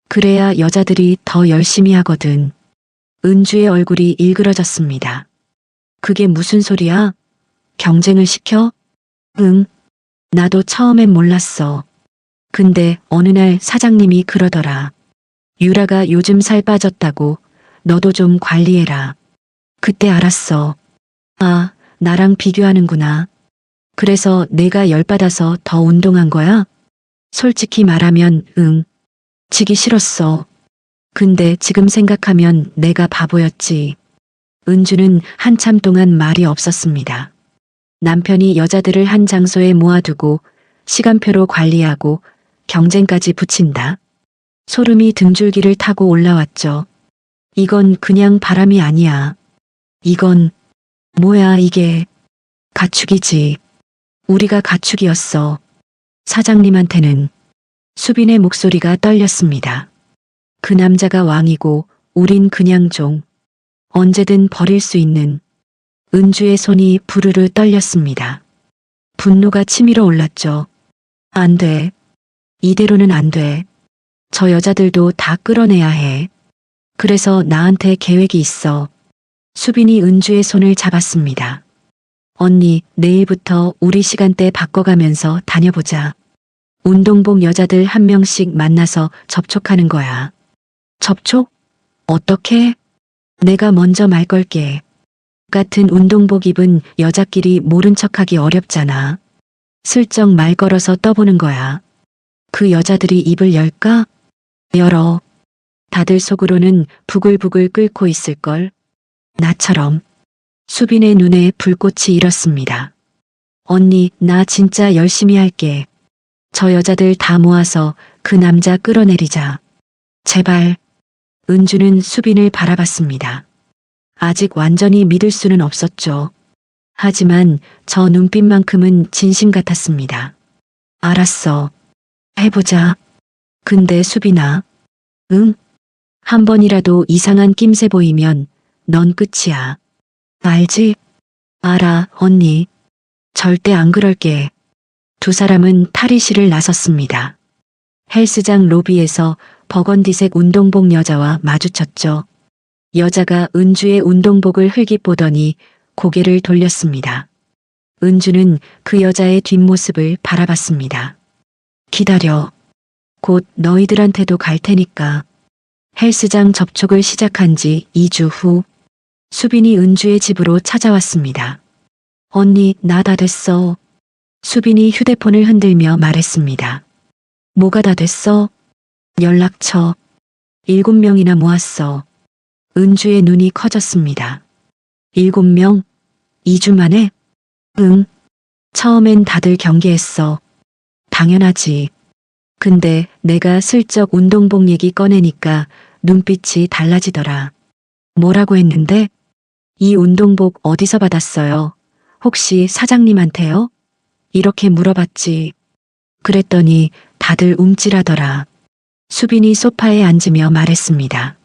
그래야 여자들이 더 열심히 하거든. 은주의 얼굴이 일그러졌습니다. 그게 무슨 소리야? 경쟁을 시켜? 응. 나도 처음엔 몰랐어. 근데 어느 날 사장님이 그러더라. 유라가 요즘 살 빠졌다고. 너도 좀 관리해라. 그때 알았어. 아, 나랑 비교하는구나. 그래서 내가 열받아서 더 운동한 거야? 솔직히 말하면 응. 지기 싫었어. 근데 지금 생각하면 내가 바보였지. 은주는 한참 동안 말이 없었습니다. 남편이 여자들을 한 장소에 모아두고 시간표로 관리하고 경쟁까지 붙인다. 소름이 등줄기를 타고 올라왔죠. 이건 그냥 바람이 아니야. 이건 뭐야 이게. 가축이지. 우리가 가축이었어. 사장님한테는. 수빈의 목소리가 떨렸습니다. 그 남자가 왕이고 우린 그냥 종. 언제든 버릴 수 있는. 은주의 손이 부르르 떨렸습니다. 분노가 치밀어 올랐죠. 안 돼. 이대로는 안 돼. 저 여자들도 다 끌어내야 해. 그래서 나한테 계획이 있어. 수빈이 은주의 손을 잡았습니다. 언니, 내일부터 우리 시간대 바꿔가면서 다녀보자. 운동복 여자들 한 명씩 만나서 접촉하는 거야. 접촉? 어떻게? 내가 먼저 말 걸게. 같은 운동복 입은 여자끼리 모른 척하기 어렵잖아. 슬쩍 말 걸어서 떠보는 거야. 그 여자들이 입을 열까? 열어. 다들 속으로는 부글부글 끓고 있을걸. 나처럼. 수빈의 눈에 불꽃이 일었습니다. 언니, 나 진짜 열심히 할게. 저 여자들 다 모아서 그 남자 끌어내리자. 제발. 은주는 수빈을 바라봤습니다. 아직 완전히 믿을 수는 없었죠. 하지만 저 눈빛만큼은 진심 같았습니다. 알았어. 해보자. 근데 수빈아. 응? 한 번이라도 이상한 낌새 보이면 넌 끝이야. 알지? 알아, 언니. 절대 안 그럴게. 두 사람은 탈의실을 나섰습니다. 헬스장 로비에서 버건디색 운동복 여자와 마주쳤죠. 여자가 은주의 운동복을 흘깃보더니 고개를 돌렸습니다. 은주는 그 여자의 뒷모습을 바라봤습니다. 기다려. 곧 너희들한테도 갈 테니까. 헬스장 접촉을 시작한 지 2주 후 수빈이 은주의 집으로 찾아왔습니다. 언니, 나 다 됐어. 수빈이 휴대폰을 흔들며 말했습니다. 뭐가 다 됐어? 연락처. 7명이나 모았어. 은주의 눈이 커졌습니다. 7명? 2주 만에? 응. 처음엔 다들 경계했어. 당연하지. 근데 내가 슬쩍 운동복 얘기 꺼내니까 눈빛이 달라지더라. 뭐라고 했는데? 이 운동복 어디서 받았어요? 혹시 사장님한테요? 이렇게 물어봤지. 그랬더니 다들 움찔하더라. 수빈이 소파에 앉으며 말했습니다.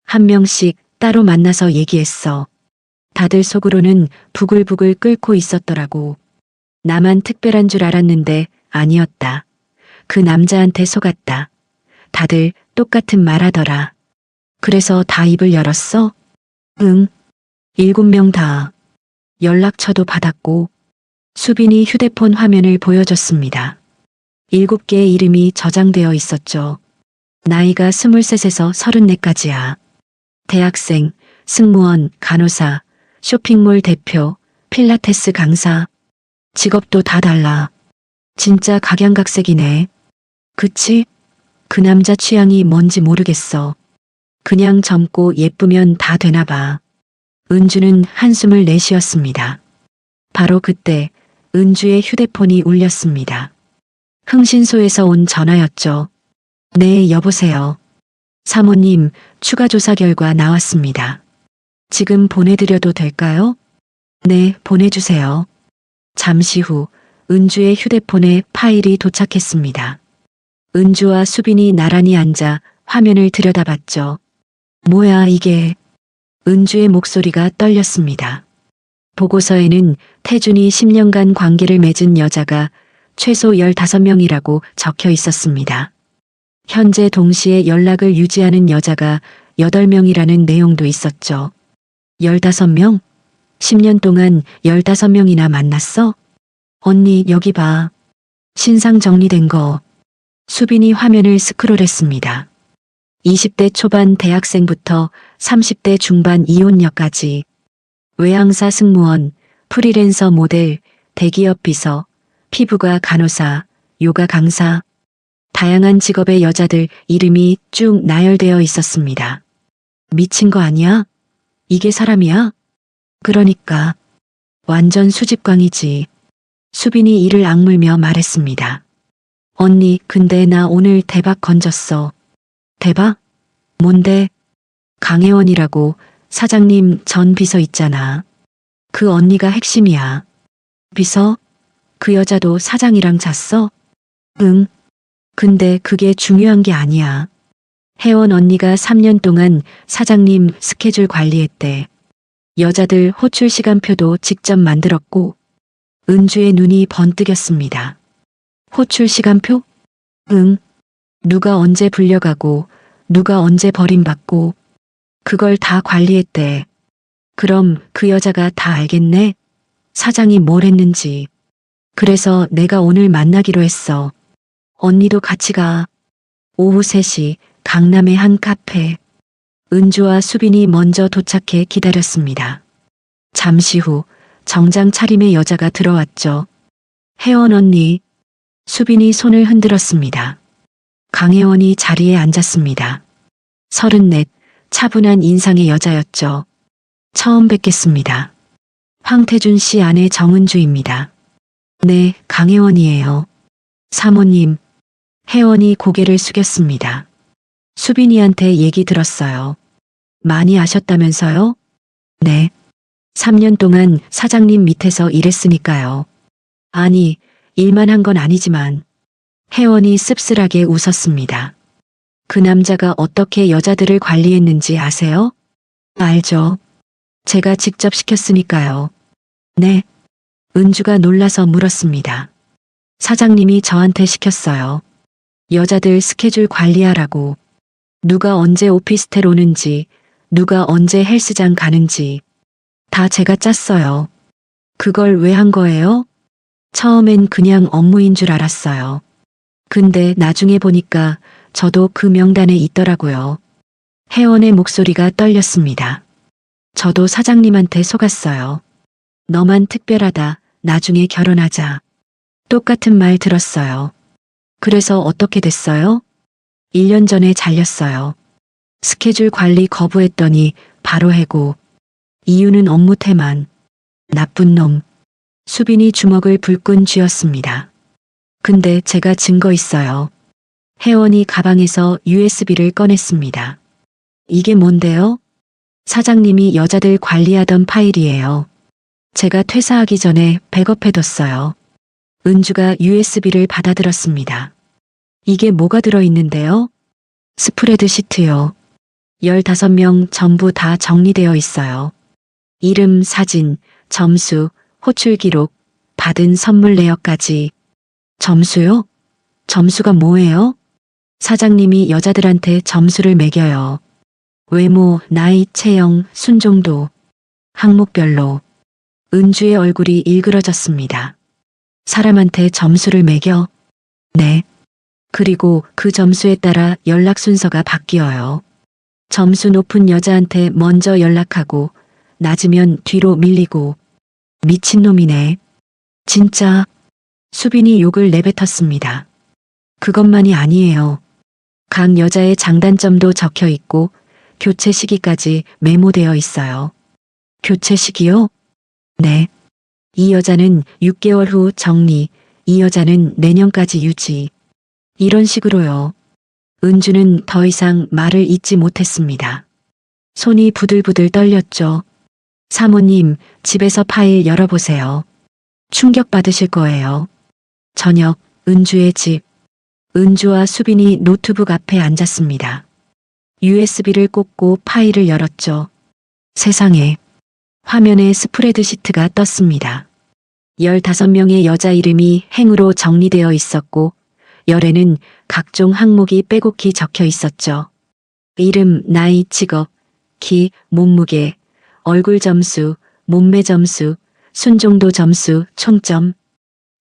한 명씩 따로 만나서 얘기했어. 다들 속으로는 부글부글 끓고 있었더라고. 나만 특별한 줄 알았는데 아니었다. 그 남자한테 속았다. 다들 똑같은 말 하더라. 그래서 다 입을 열었어? 응. 7명 다. 연락처도 받았고. 수빈이 휴대폰 화면을 보여줬습니다. 7개의 이름이 저장되어 있었죠. 나이가 23에서 34까지야. 대학생, 승무원, 간호사, 쇼핑몰 대표, 필라테스 강사. 직업도 다 달라. 진짜 각양각색이네. 그치? 그 남자 취향이 뭔지 모르겠어. 그냥 젊고 예쁘면 다 되나 봐. 은주는 한숨을 내쉬었습니다. 바로 그때 은주의 휴대폰이 울렸습니다. 흥신소에서 온 전화였죠. 네, 여보세요. 사모님, 추가 조사 결과 나왔습니다. 지금 보내드려도 될까요? 네, 보내주세요. 잠시 후 은주의 휴대폰에 파일이 도착했습니다. 은주와 수빈이 나란히 앉아 화면을 들여다봤죠. 뭐야 이게. 은주의 목소리가 떨렸습니다. 보고서에는 태준이 10년간 관계를 맺은 여자가 최소 15명이라고 적혀 있었습니다. 현재 동시에 연락을 유지하는 여자가 8명이라는 내용도 있었죠. 15명? 10년 동안 15명이나 만났어? 언니 여기 봐. 신상 정리된 거. 수빈이 화면을 스크롤했습니다. 20대 초반 대학생부터 30대 중반 이혼녀까지 외항사 승무원, 프리랜서 모델, 대기업 비서, 피부과 간호사, 요가 강사, 다양한 직업의 여자들 이름이 쭉 나열되어 있었습니다. 미친 거 아니야? 이게 사람이야? 그러니까 완전 수집광이지. 수빈이 이를 악물며 말했습니다. 언니, 근데 나 오늘 대박 건졌어. 대박? 뭔데? 강혜원이라고 사장님 전 비서 있잖아. 그 언니가 핵심이야. 비서? 그 여자도 사장이랑 잤어? 응. 근데 그게 중요한 게 아니야. 혜원 언니가 3년 동안 사장님 스케줄 관리했대. 여자들 호출 시간표도 직접 만들었고. 은주의 눈이 번뜩였습니다. 호출 시간표? 응. 누가 언제 불려가고 누가 언제 버림받고 그걸 다 관리했대. 그럼 그 여자가 다 알겠네? 사장이 뭘 했는지. 그래서 내가 오늘 만나기로 했어. 언니도 같이 가. 오후 3시 강남의 한 카페. 은주와 수빈이 먼저 도착해 기다렸습니다. 잠시 후 정장 차림의 여자가 들어왔죠. 혜원 언니. 수빈이 손을 흔들었습니다. 강혜원이 자리에 앉았습니다. 34, 차분한 인상의 여자였죠. 처음 뵙겠습니다. 황태준 씨 아내 정은주입니다. 네, 강혜원이에요. 사모님. 혜원이 고개를 숙였습니다. 수빈이한테 얘기 들었어요. 많이 아셨다면서요? 네. 3년 동안 사장님 밑에서 일했으니까요. 아니, 일만 한 건 아니지만. 혜원이 씁쓸하게 웃었습니다. 그 남자가 어떻게 여자들을 관리했는지 아세요? 알죠. 제가 직접 시켰으니까요. 네. 은주가 놀라서 물었습니다. 사장님이 저한테 시켰어요. 여자들 스케줄 관리하라고. 누가 언제 오피스텔 오는지, 누가 언제 헬스장 가는지 다 제가 짰어요. 그걸 왜 한 거예요? 처음엔 그냥 업무인 줄 알았어요. 근데 나중에 보니까 저도 그 명단에 있더라고요. 혜원의 목소리가 떨렸습니다. 저도 사장님한테 속았어요. 너만 특별하다. 나중에 결혼하자. 똑같은 말 들었어요. 그래서 어떻게 됐어요? 1년 전에 잘렸어요. 스케줄 관리 거부했더니 바로 해고. 이유는 업무 태만. 나쁜 놈. 수빈이 주먹을 불끈 쥐었습니다. 근데 제가 증거 있어요. 혜원이 가방에서 USB를 꺼냈습니다. 이게 뭔데요? 사장님이 여자들 관리하던 파일이에요. 제가 퇴사하기 전에 백업해뒀어요. 은주가 USB를 받아들었습니다. 이게 뭐가 들어있는데요? 스프레드 시트요. 15명 전부 다 정리되어 있어요. 이름, 사진, 점수, 호출 기록, 받은 선물 내역까지. 점수요? 점수가 뭐예요? 사장님이 여자들한테 점수를 매겨요. 외모, 나이, 체형, 순종도, 항목별로. 은주의 얼굴이 일그러졌습니다. 사람한테 점수를 매겨? 네. 그리고 그 점수에 따라 연락 순서가 바뀌어요. 점수 높은 여자한테 먼저 연락하고 낮으면 뒤로 밀리고. 미친놈이네. 진짜. 수빈이 욕을 내뱉었습니다. 그것만이 아니에요. 각 여자의 장단점도 적혀 있고 교체 시기까지 메모되어 있어요. 교체 시기요? 네. 이 여자는 6개월 후 정리, 이 여자는 내년까지 유지. 이런 식으로요. 은주는 더 이상 말을 잇지 못했습니다. 손이 부들부들 떨렸죠. 사모님, 집에서 파일 열어보세요. 충격받으실 거예요. 저녁, 은주의 집. 은주와 수빈이 노트북 앞에 앉았습니다. USB를 꽂고 파일을 열었죠. 세상에. 화면에 스프레드시트가 떴습니다. 15명의 여자 이름이 행으로 정리되어 있었고 열에는 각종 항목이 빼곡히 적혀 있었죠. 이름, 나이, 직업, 키, 몸무게, 얼굴 점수, 몸매 점수, 순종도 점수, 총점.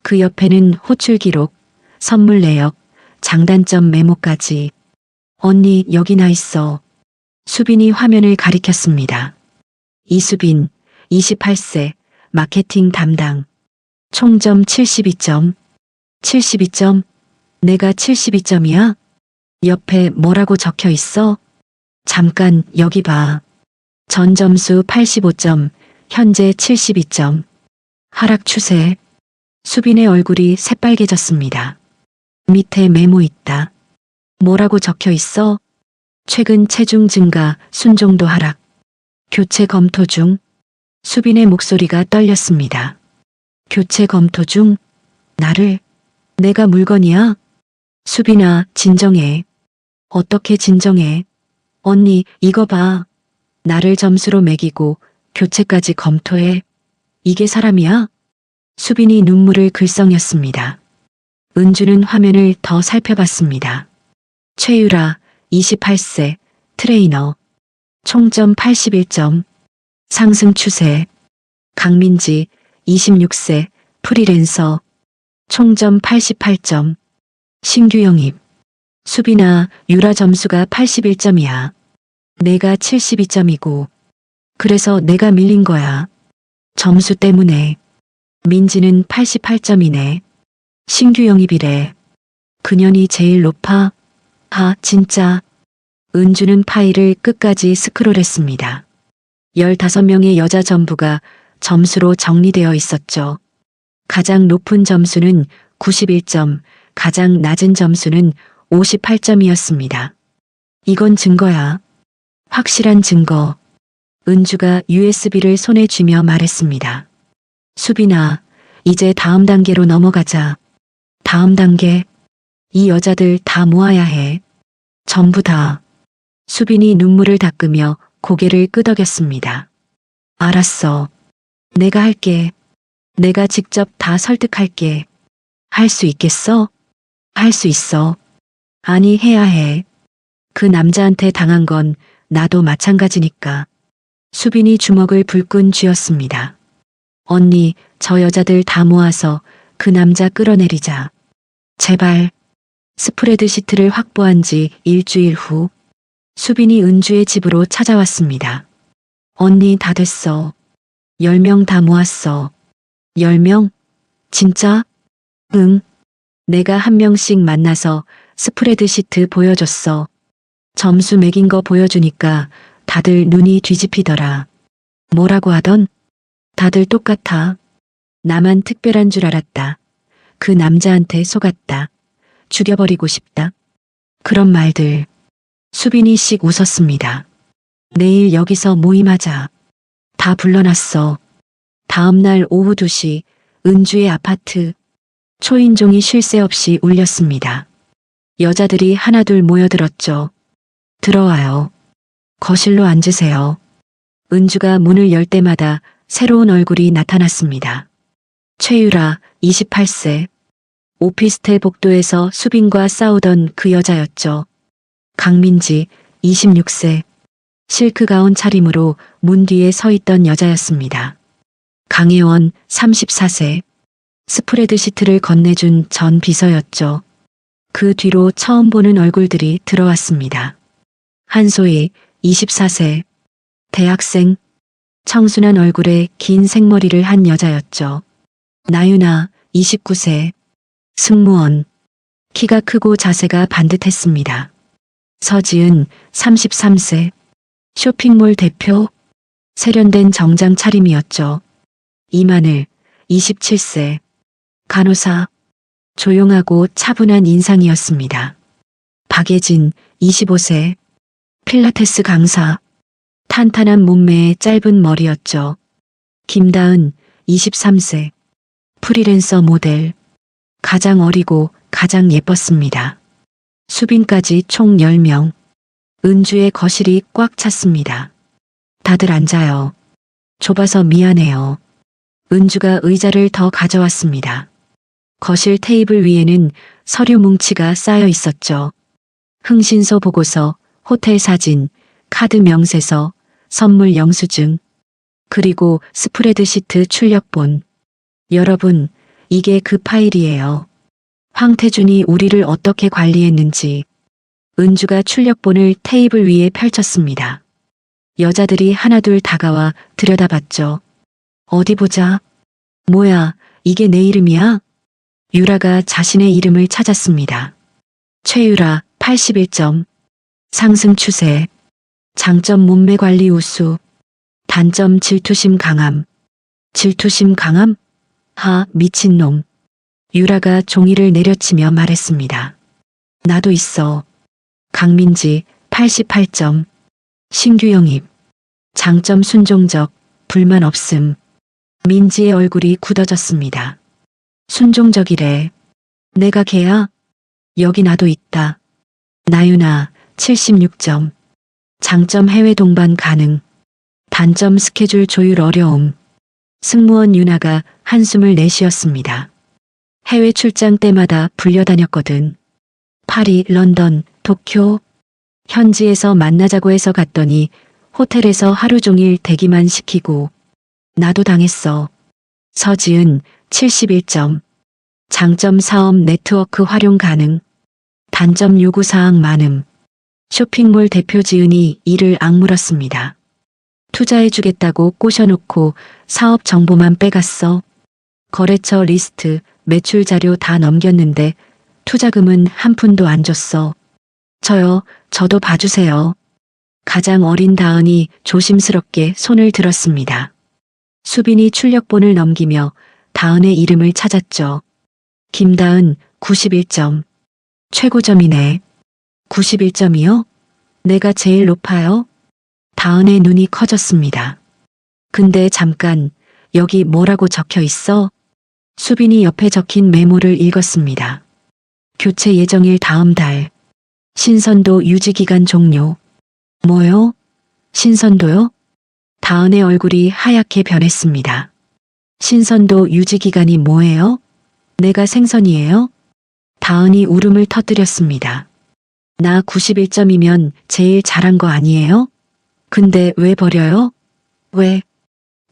그 옆에는 호출 기록, 선물 내역, 장단점 메모까지. 언니, 여기 나 있어. 수빈이 화면을 가리켰습니다. 이수빈, 28세, 마케팅 담당. 총점 72점. 72점? 내가 72점이야? 옆에 뭐라고 적혀 있어? 잠깐, 여기 봐. 전 점수 85점, 현재 72점. 하락 추세. 수빈의 얼굴이 새빨개졌습니다. 밑에 메모 있다. 뭐라고 적혀 있어? 최근 체중 증가, 순종도 하락. 교체 검토 중. 수빈의 목소리가 떨렸습니다. 교체 검토 중? 나를? 내가 물건이야? 수빈아, 진정해. 어떻게 진정해? 언니, 이거 봐. 나를 점수로 매기고 교체까지 검토해. 이게 사람이야? 수빈이 눈물을 글썽였습니다. 은주는 화면을 더 살펴봤습니다. 최유라, 28세, 트레이너. 총점 81점. 상승 추세. 강민지, 26세, 프리랜서. 총점 88점. 신규 영입. 수빈아, 유라 점수가 81점이야. 내가 72점이고. 그래서 내가 밀린 거야. 점수 때문에. 민지는 88점이네. 신규 영입이래. 그년이 제일 높아? 아, 진짜. 은주는 파일을 끝까지 스크롤했습니다. 15명의 여자 전부가 점수로 정리되어 있었죠. 가장 높은 점수는 91점, 가장 낮은 점수는 58점이었습니다. 이건 증거야. 확실한 증거. 은주가 USB를 손에 쥐며 말했습니다. 수빈아, 이제 다음 단계로 넘어가자. 다음 단계. 이 여자들 다 모아야 해. 전부 다. 수빈이 눈물을 닦으며 고개를 끄덕였습니다. 알았어. 내가 할게. 내가 직접 다 설득할게. 할 수 있겠어? 할 수 있어. 아니, 해야 해. 그 남자한테 당한 건 나도 마찬가지니까. 수빈이 주먹을 불끈 쥐었습니다. 언니, 저 여자들 다 모아서 그 남자 끌어내리자. 제발. 스프레드시트를 확보한 지 일주일 후 수빈이 은주의 집으로 찾아왔습니다. 언니, 다 됐어. 10명 다 모았어. 10명? 진짜? 응. 내가 한 명씩 만나서 스프레드시트 보여줬어. 점수 매긴 거 보여주니까 다들 눈이 뒤집히더라. 뭐라고 하던? 다들 똑같아. 나만 특별한 줄 알았다. 그 남자한테 속았다. 죽여버리고 싶다. 그런 말들. 수빈이 씩 웃었습니다. 내일 여기서 모임하자. 다 불러놨어. 다음날 오후 2시 은주의 아파트. 초인종이 쉴 새 없이 울렸습니다. 여자들이 하나둘 모여들었죠. 들어와요. 거실로 앉으세요. 은주가 문을 열 때마다 새로운 얼굴이 나타났습니다. 최유라, 28세. 오피스텔 복도에서 수빈과 싸우던 그 여자였죠. 강민지, 26세. 실크 가운 차림으로 문 뒤에 서 있던 여자였습니다. 강혜원, 34세. 스프레드시트를 건네준 전 비서였죠. 그 뒤로 처음 보는 얼굴들이 들어왔습니다. 한소희, 24세. 대학생. 청순한 얼굴에 긴 생머리를 한 여자였죠. 나윤아, 29세. 승무원. 키가 크고 자세가 반듯했습니다. 서지은, 33세. 쇼핑몰 대표. 세련된 정장 차림이었죠. 이마늘, 27세. 간호사. 조용하고 차분한 인상이었습니다. 박예진, 25세. 필라테스 강사. 탄탄한 몸매에 짧은 머리였죠. 김다은, 23세. 프리랜서 모델. 가장 어리고 가장 예뻤습니다. 수빈까지 총 10명. 은주의 거실이 꽉 찼습니다. 다들 앉아요. 좁아서 미안해요. 은주가 의자를 더 가져왔습니다. 거실 테이블 위에는 서류 뭉치가 쌓여 있었죠. 흥신소 보고서, 호텔 사진, 카드 명세서, 선물 영수증, 그리고 스프레드시트 출력본. 여러분, 이게 그 파일이에요. 황태준이 우리를 어떻게 관리했는지. 은주가 출력본을 테이블 위에 펼쳤습니다. 여자들이 하나둘 다가와 들여다봤죠. 어디 보자. 뭐야, 이게 내 이름이야? 유라가 자신의 이름을 찾았습니다. 최유라, 81점. 상승 추세. 장점 몸매 관리 우수. 단점 질투심 강함. 질투심 강함? 하, 미친놈. 유라가 종이를 내려치며 말했습니다. 나도 있어. 강민지, 88점. 신규 영입. 장점 순종적, 불만 없음. 민지의 얼굴이 굳어졌습니다. 순종적이래. 내가 걔야? 여기 나도 있다. 나윤아, 76점. 장점 해외 동반 가능. 단점 스케줄 조율 어려움. 승무원 윤아가 한숨을 내쉬었습니다. 해외 출장 때마다 불려다녔거든. 파리, 런던, 도쿄. 현지에서 만나자고 해서 갔더니 호텔에서 하루 종일 대기만 시키고. 나도 당했어. 서지은, 71점. 장점 사업 네트워크 활용 가능. 단점 요구사항 많음. 쇼핑몰 대표 지은이 이를 악물었습니다. 투자해주겠다고 꼬셔놓고 사업 정보만 빼갔어. 거래처 리스트, 매출 자료 다 넘겼는데 투자금은 한 푼도 안 줬어. 저도 봐주세요. 가장 어린 다은이 조심스럽게 손을 들었습니다. 수빈이 출력본을 넘기며 다은의 이름을 찾았죠. 김다은, 91점. 최고점이네. 91점이요? 내가 제일 높아요? 다은의 눈이 커졌습니다. 근데 잠깐, 여기 뭐라고 적혀 있어? 수빈이 옆에 적힌 메모를 읽었습니다. 교체 예정일 다음 달. 신선도 유지기간 종료. 뭐요? 신선도요? 다은의 얼굴이 하얗게 변했습니다. 신선도 유지기간이 뭐예요? 내가 생선이에요? 다은이 울음을 터뜨렸습니다. 나 91점이면 제일 잘한 거 아니에요? 근데 왜 버려요? 왜?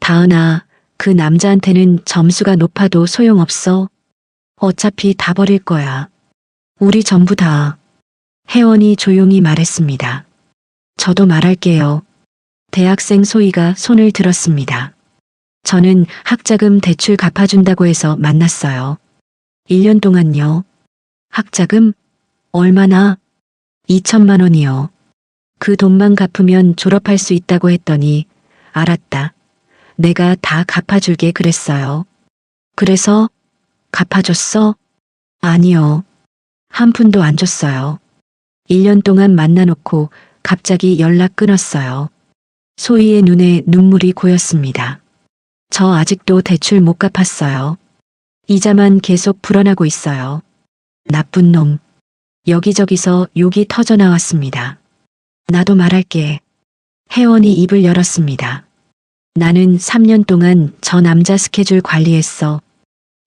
다은아, 그 남자한테는 점수가 높아도 소용없어. 어차피 다 버릴 거야. 우리 전부 다. 혜원이 조용히 말했습니다. 저도 말할게요. 대학생 소희가 손을 들었습니다. 저는 학자금 대출 갚아준다고 해서 만났어요. 1년 동안요. 학자금? 얼마나? 2천만 원이요. 그 돈만 갚으면 졸업할 수 있다고 했더니 알았다. 내가 다 갚아줄게 그랬어요. 그래서 갚아줬어? 아니요. 한 푼도 안 줬어요. 1년 동안 만나놓고 갑자기 연락 끊었어요. 소희의 눈에 눈물이 고였습니다. 저 아직도 대출 못 갚았어요. 이자만 계속 불어나고 있어요. 나쁜 놈. 여기저기서 욕이 터져 나왔습니다. 나도 말할게. 혜원이 입을 열었습니다. 나는 3년 동안 저 남자 스케줄 관리했어.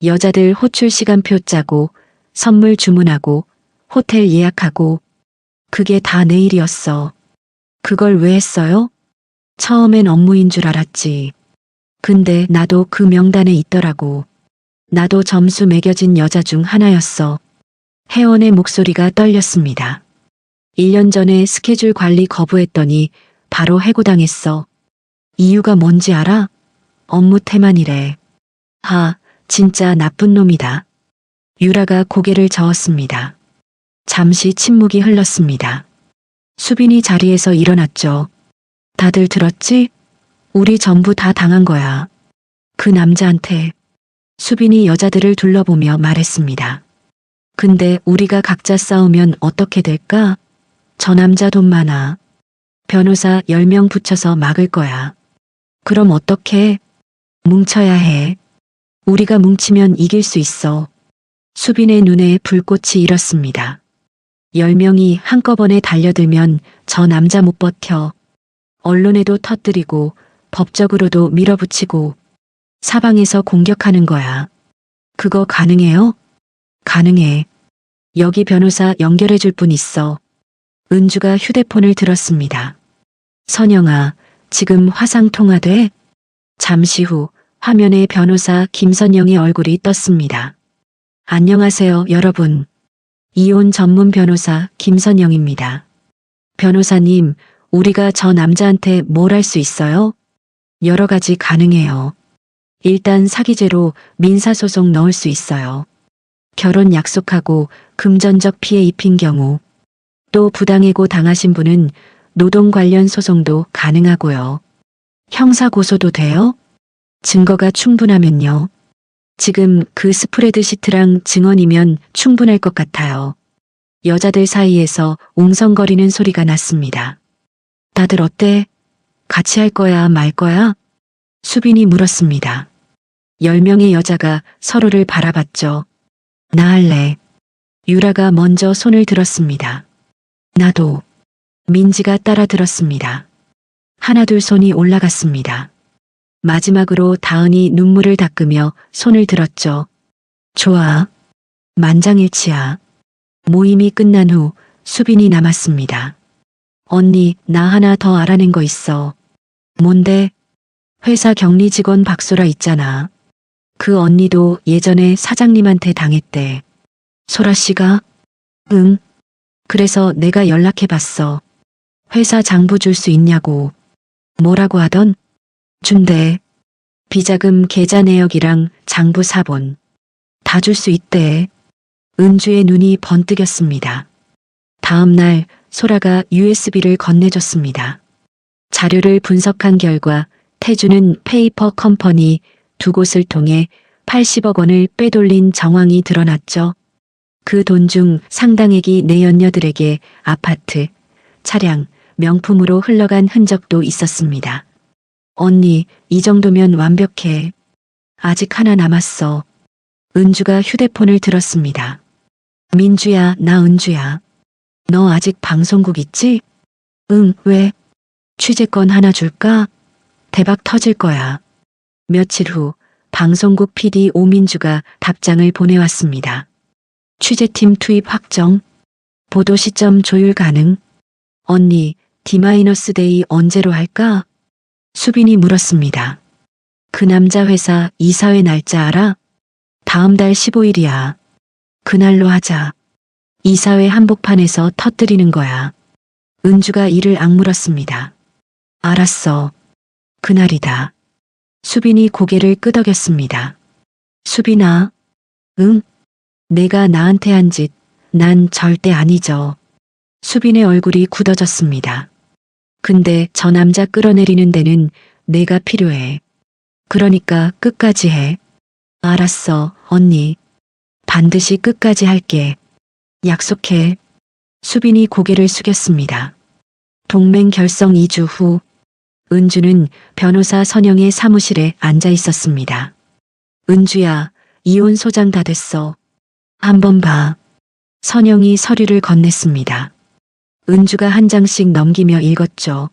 여자들 호출 시간표 짜고, 선물 주문하고, 호텔 예약하고. 그게 다 내 일이었어. 그걸 왜 했어요? 처음엔 업무인 줄 알았지. 근데 나도 그 명단에 있더라고. 나도 점수 매겨진 여자 중 하나였어. 혜원의 목소리가 떨렸습니다. 1년 전에 스케줄 관리 거부했더니 바로 해고당했어. 이유가 뭔지 알아? 업무 태만이래. 아, 진짜 나쁜 놈이다. 유라가 고개를 저었습니다. 잠시 침묵이 흘렀습니다. 수빈이 자리에서 일어났죠. 다들 들었지? 우리 전부 다 당한 거야. 그 남자한테. 수빈이 여자들을 둘러보며 말했습니다. 근데 우리가 각자 싸우면 어떻게 될까? 저 남자 돈 많아. 변호사 10명 붙여서 막을 거야. 그럼 어떻게? 뭉쳐야 해. 우리가 뭉치면 이길 수 있어. 수빈의 눈에 불꽃이 일었습니다. 10명이 한꺼번에 달려들면 저 남자 못 버텨. 언론에도 터뜨리고 법적으로도 밀어붙이고 사방에서 공격하는 거야. 그거 가능해요? 가능해. 여기 변호사 연결해 줄 분 있어. 은주가 휴대폰을 들었습니다. 선영아, 지금 화상 통화돼? 잠시 후 화면에 변호사 김선영의 얼굴이 떴습니다. 안녕하세요, 여러분. 이혼 전문 변호사 김선영입니다. 변호사님, 우리가 저 남자한테 뭘 할 수 있어요? 여러 가지 가능해요. 일단 사기죄로 민사소송 넣을 수 있어요. 결혼 약속하고 금전적 피해 입힌 경우, 또 부당해고 당하신 분은 노동 관련 소송도 가능하고요. 형사 고소도 돼요? 증거가 충분하면요. 지금 그 스프레드 시트랑 증언이면 충분할 것 같아요. 여자들 사이에서 웅성거리는 소리가 났습니다. 다들 어때? 같이 할 거야, 말 거야? 수빈이 물었습니다. 10명의 여자가 서로를 바라봤죠. 나 할래. 유라가 먼저 손을 들었습니다. 나도. 민지가 따라 들었습니다. 하나 둘 손이 올라갔습니다. 마지막으로 다은이 눈물을 닦으며 손을 들었죠. 좋아. 만장일치야. 모임이 끝난 후 수빈이 남았습니다. 언니, 나 하나 더 알아낸 거 있어. 뭔데? 회사 격리 직원 박소라 있잖아. 그 언니도 예전에 사장님한테 당했대. 소라 씨가? 응. 그래서 내가 연락해봤어. 회사 장부 줄 수 있냐고. 뭐라고 하던? 준대. 비자금 계좌 내역이랑 장부 사본. 다 줄 수 있대. 은주의 눈이 번뜩였습니다. 다음 날 소라가 USB를 건네줬습니다. 자료를 분석한 결과 태주는 페이퍼 컴퍼니 두 곳을 통해 80억 원을 빼돌린 정황이 드러났죠. 그 돈 중 상당액이 내연녀들에게 아파트, 차량, 명품으로 흘러간 흔적도 있었습니다. 언니, 이 정도면 완벽해. 아직 하나 남았어. 은주가 휴대폰을 들었습니다. 민주야, 나 은주야. 너 아직 방송국 있지? 응, 왜? 취재권 하나 줄까? 대박 터질 거야. 며칠 후 방송국 PD 오민주가 답장을 보내왔습니다. 취재팀 투입 확정. 보도 시점 조율 가능. 언니, D-데이 언제로 할까? 수빈이 물었습니다. 그 남자 회사 이사회 날짜 알아? 다음 달 15일이야. 그날로 하자. 이사회 한복판에서 터뜨리는 거야. 은주가 이를 악물었습니다. 알았어. 그날이다. 수빈이 고개를 끄덕였습니다. 수빈아. 응? 내가 나한테 한 짓, 난 절대 안 잊어. 수빈의 얼굴이 굳어졌습니다. 근데 저 남자 끌어내리는 데는 내가 필요해. 그러니까 끝까지 해. 알았어, 언니. 반드시 끝까지 할게. 약속해. 수빈이 고개를 숙였습니다. 동맹 결성 2주 후 은주는 변호사 선영의 사무실에 앉아 있었습니다. 은주야, 이혼 소장 다 됐어. 한번 봐. 선영이 서류를 건넸습니다. 은주가 한 장씩 넘기며 읽었죠.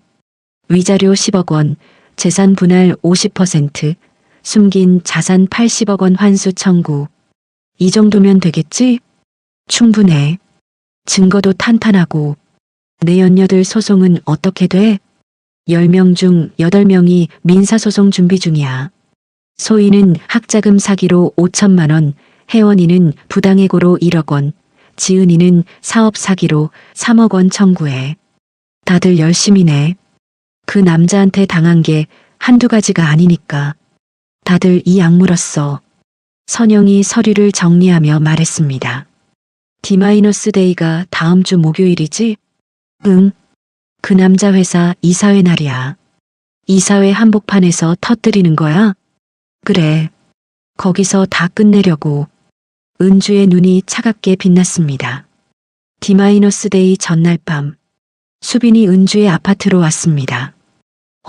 위자료 10억 원, 재산 분할 50%, 숨긴 자산 80억 원 환수 청구. 이 정도면 되겠지? 충분해. 증거도 탄탄하고. 내연녀들 소송은 어떻게 돼? 10명 중 8명이 민사소송 준비 중이야. 소희는 학자금 사기로 5천만 원, 혜원이는 부당해고로 1억 원, 지은이는 사업 사기로 3억 원 청구해. 다들 열심히네. 그 남자한테 당한 게 한두 가지가 아니니까. 다들 이 악물었어. 선영이 서류를 정리하며 말했습니다. D-데이가 다음 주 목요일이지? 응. 그 남자 회사 이사회 날이야. 이사회 한복판에서 터뜨리는 거야? 그래. 거기서 다 끝내려고. 은주의 눈이 차갑게 빛났습니다. D-데이 전날 밤. 수빈이 은주의 아파트로 왔습니다.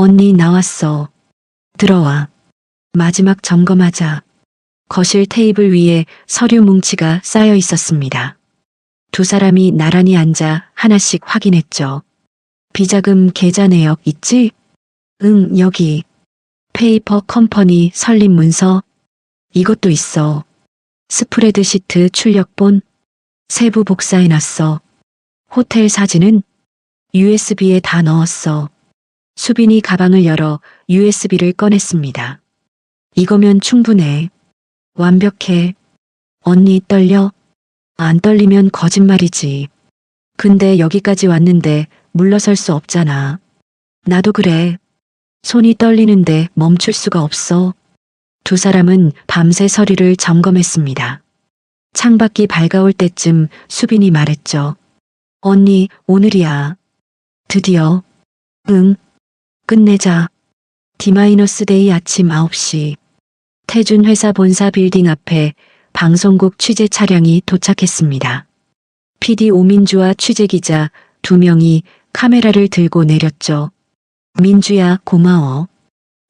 언니 나왔어. 들어와. 마지막 점검하자. 거실 테이블 위에 서류 뭉치가 쌓여 있었습니다. 두 사람이 나란히 앉아 하나씩 확인했죠. 비자금 계좌 내역 있지? 응, 여기. 페이퍼 컴퍼니 설립 문서? 이것도 있어. 스프레드시트 출력본? 세부 복사해놨어. 호텔 사진은? USB에 다 넣었어. 수빈이 가방을 열어 USB를 꺼냈습니다. 이거면 충분해. 완벽해. 언니 떨려? 안 떨리면 거짓말이지. 근데 여기까지 왔는데 물러설 수 없잖아. 나도 그래. 손이 떨리는데 멈출 수가 없어. 두 사람은 밤새 서류를 점검했습니다. 창밖이 밝아올 때쯤 수빈이 말했죠. 언니, 오늘이야. 드디어. 응. 끝내자. D-데이 아침 9시. 태준 회사 본사 빌딩 앞에 방송국 취재 차량이 도착했습니다. PD 오민주와 취재기자 2명이 카메라를 들고 내렸죠. 민주야, 고마워.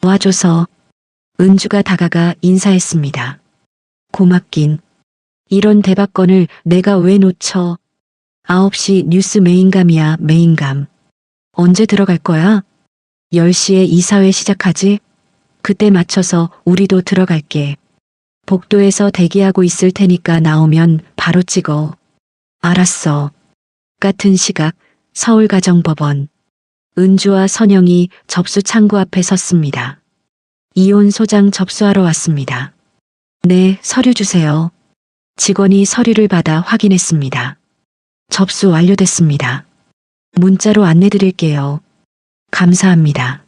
와줘서. 은주가 다가가 인사했습니다. 고맙긴. 이런 대박건을 내가 왜 놓쳐. 9시 뉴스 메인감이야, 메인감. 언제 들어갈 거야? 10시에 이사회 시작하지? 그때 맞춰서 우리도 들어갈게. 복도에서 대기하고 있을 테니까 나오면 바로 찍어. 알았어. 같은 시각 서울가정법원. 은주와 선영이 접수 창구 앞에 섰습니다. 이혼 소장 접수하러 왔습니다. 네, 서류 주세요. 직원이 서류를 받아 확인했습니다. 접수 완료됐습니다. 문자로 안내 드릴게요. 감사합니다.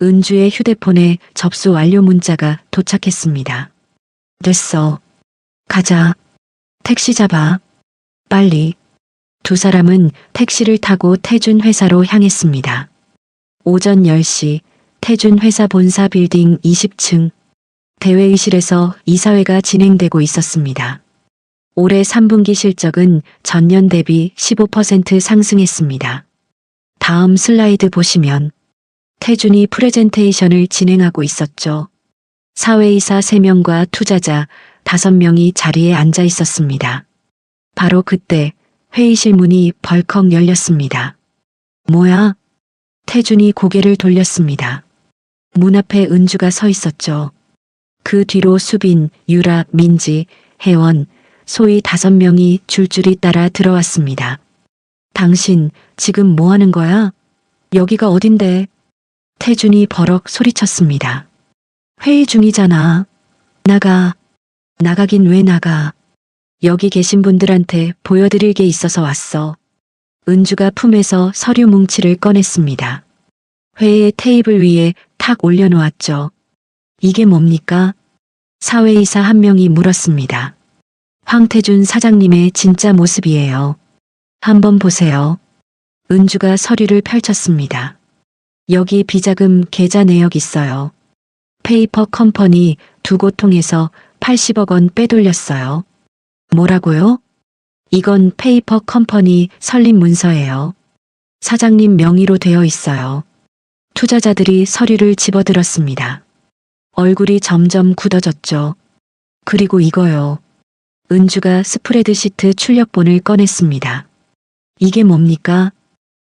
은주의 휴대폰에 접수 완료 문자가 도착했습니다. 됐어. 가자. 택시 잡아. 빨리. 두 사람은 택시를 타고 태준 회사로 향했습니다. 오전 10시 태준 회사 본사 빌딩 20층 대회의실에서 이사회가 진행되고 있었습니다. 올해 3분기 실적은 전년 대비 15% 상승했습니다. 다음 슬라이드 보시면 태준이 프레젠테이션을 진행하고 있었죠. 사회이사 3명과 투자자 5명이 자리에 앉아 있었습니다. 바로 그때 회의실 문이 벌컥 열렸습니다. 뭐야? 태준이 고개를 돌렸습니다. 문 앞에 은주가 서 있었죠. 그 뒤로 수빈, 유라, 민지, 혜원, 소희 5명이 줄줄이 따라 들어왔습니다. 당신 지금 뭐 하는 거야? 여기가 어딘데? 태준이 버럭 소리쳤습니다. 회의 중이잖아. 나가. 나가긴 왜 나가. 여기 계신 분들한테 보여드릴 게 있어서 왔어. 은주가 품에서 서류 뭉치를 꺼냈습니다. 회의 테이블 위에 탁 올려놓았죠. 이게 뭡니까? 사회이사 한 명이 물었습니다. 황태준 사장님의 진짜 모습이에요. 한번 보세요. 은주가 서류를 펼쳤습니다. 여기 비자금 계좌 내역 있어요. 페이퍼 컴퍼니 2곳 통해서 80억 원 빼돌렸어요. 뭐라고요? 이건 페이퍼 컴퍼니 설립 문서예요. 사장님 명의로 되어 있어요. 투자자들이 서류를 집어들었습니다. 얼굴이 점점 굳어졌죠. 그리고 이거요. 은주가 스프레드시트 출력본을 꺼냈습니다. 이게 뭡니까?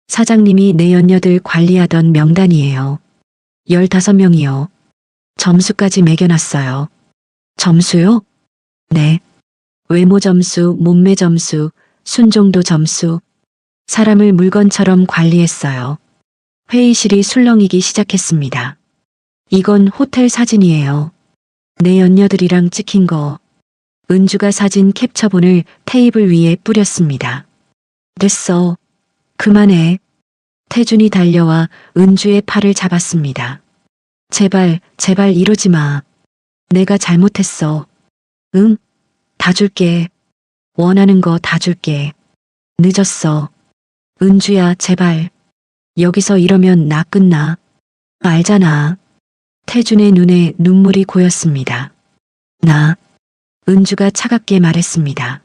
사장님이 내 연녀들 관리하던 명단이에요. 15명이요. 점수까지 매겨놨어요. 점수요? 네. 외모 점수, 몸매 점수, 순종도 점수. 사람을 물건처럼 관리했어요. 회의실이 술렁이기 시작했습니다. 이건 호텔 사진이에요. 내 연녀들이랑 찍힌 거. 은주가 사진 캡처본을 테이블 위에 뿌렸습니다. 됐어. 그만해. 태준이 달려와 은주의 팔을 잡았습니다. 제발, 제발 이러지 마. 내가 잘못했어. 응? 다 줄게. 원하는 거 다 줄게. 늦었어. 은주야, 제발. 여기서 이러면 나 끝나. 알잖아. 태준의 눈에 눈물이 고였습니다. 나. 은주가 차갑게 말했습니다.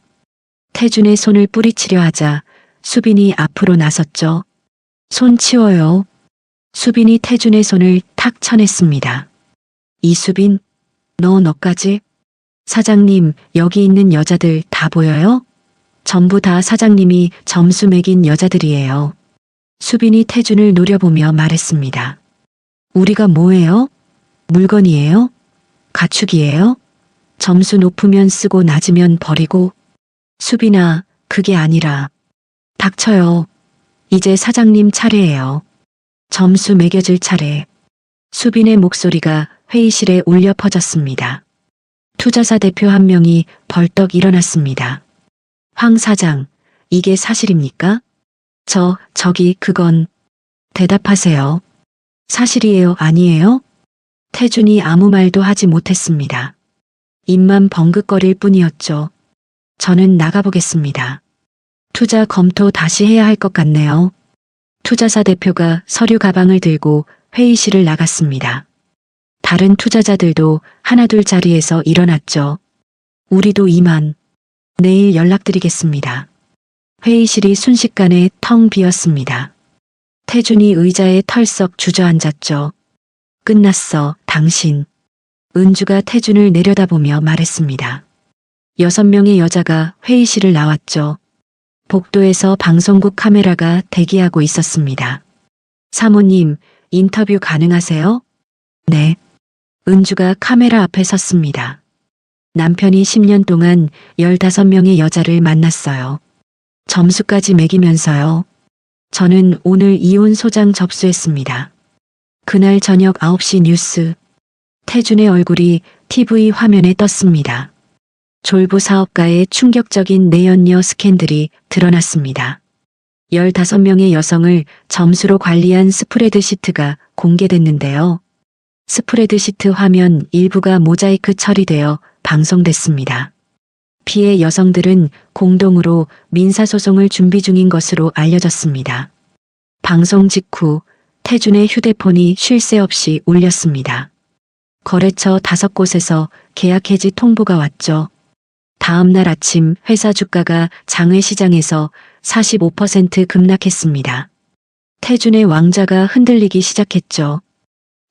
태준의 손을 뿌리치려 하자 수빈이 앞으로 나섰죠. 손 치워요. 수빈이 태준의 손을 탁 쳐냈습니다. 이수빈, 너까지? 사장님, 여기 있는 여자들 다 보여요? 전부 다 사장님이 점수 매긴 여자들이에요. 수빈이 태준을 노려보며 말했습니다. 우리가 뭐예요? 물건이에요? 가축이에요? 점수 높으면 쓰고 낮으면 버리고? 수빈아, 그게 아니라. 닥쳐요. 이제 사장님 차례예요. 점수 매겨줄 차례. 수빈의 목소리가 회의실에 울려 퍼졌습니다. 투자사 대표 한 명이 벌떡 일어났습니다. 황 사장, 이게 사실입니까? 그건. 대답하세요. 사실이에요, 아니에요? 태준이 아무 말도 하지 못했습니다. 입만 벙긋거릴 뿐이었죠. 저는 나가보겠습니다. 투자 검토 다시 해야 할 것 같네요. 투자사 대표가 서류 가방을 들고 회의실을 나갔습니다. 다른 투자자들도 하나둘 자리에서 일어났죠. 우리도 이만. 내일 연락드리겠습니다. 회의실이 순식간에 텅 비었습니다. 태준이 의자에 털썩 주저앉았죠. 끝났어, 당신. 은주가 태준을 내려다보며 말했습니다. 6명의 여자가 회의실을 나왔죠. 복도에서 방송국 카메라가 대기하고 있었습니다. 사모님, 인터뷰 가능하세요? 네. 은주가 카메라 앞에 섰습니다. 남편이 10년 동안 15명의 여자를 만났어요. 점수까지 매기면서요. 저는 오늘 이혼 소장 접수했습니다. 그날 저녁 9시 뉴스. 태준의 얼굴이 TV 화면에 떴습니다. 졸부 사업가의 충격적인 내연녀 스캔들이 드러났습니다. 15명의 여성을 점수로 관리한 스프레드시트가 공개됐는데요. 스프레드시트 화면 일부가 모자이크 처리되어 방송됐습니다. 피해 여성들은 공동으로 민사소송을 준비 중인 것으로 알려졌습니다. 방송 직후 태준의 휴대폰이 쉴 새 없이 울렸습니다. 거래처 5곳에서 계약 해지 통보가 왔죠. 다음 날 아침 회사 주가가 장외시장에서 45% 급락했습니다. 태준의 왕좌가 흔들리기 시작했죠.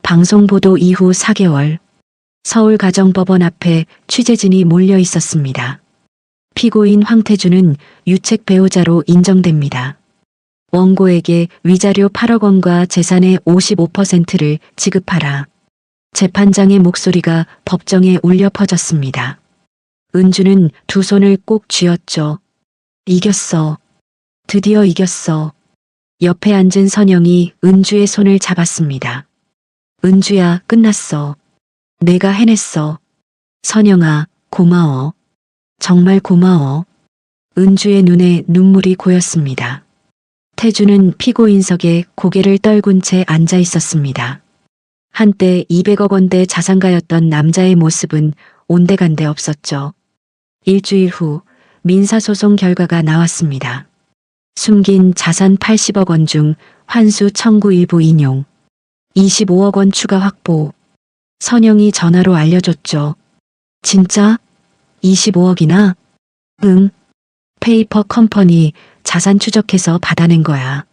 방송 보도 이후 4개월, 서울가정법원 앞에 취재진이 몰려 있었습니다. 피고인 황태준은 유책 배우자로 인정됩니다. 원고에게 위자료 8억 원과 재산의 55%를 지급하라. 재판장의 목소리가 법정에 울려 퍼졌습니다. 은주는 두 손을 꼭 쥐었죠. 이겼어. 드디어 이겼어. 옆에 앉은 선영이 은주의 손을 잡았습니다. 은주야, 끝났어. 내가 해냈어. 선영아, 고마워. 정말 고마워. 은주의 눈에 눈물이 고였습니다. 태준은 피고인석에 고개를 떨군 채 앉아 있었습니다. 한때 200억 원대 자산가였던 남자의 모습은 온데간데 없었죠. 일주일 후 민사소송 결과가 나왔습니다. 숨긴 자산 80억 원 중 환수 청구 일부 인용, 25억 원 추가 확보. 선영이 전화로 알려줬죠. 진짜? 25억이나? 응. 페이퍼 컴퍼니 자산 추적해서 받아낸 거야.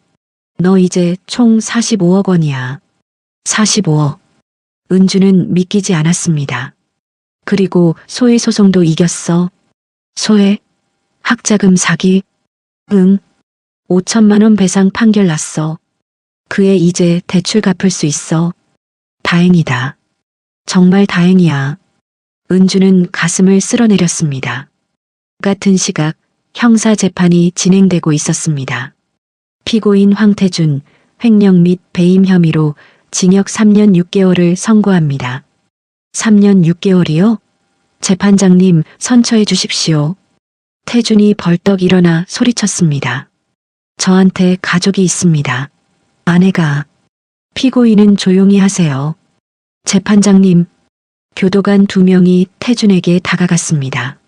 너 이제 총 45억 원이야. 45억. 은주는 믿기지 않았습니다. 그리고 소해 소송도 이겼어. 소해? 학자금 사기? 응. 5천만 원 배상 판결 났어. 그애 이제 대출 갚을 수 있어. 다행이다. 정말 다행이야. 은주는 가슴을 쓸어내렸습니다. 같은 시각 형사 재판이 진행되고 있었습니다. 피고인 황태준, 횡령 및 배임 혐의로 징역 3년 6개월을 선고합니다. 3년 6개월이요? 재판장님, 선처해 주십시오. 태준이 벌떡 일어나 소리쳤습니다. 저한테 가족이 있습니다. 아내가. 피고인은 조용히 하세요. 재판장님, 교도관 2명이 태준에게 다가갔습니다.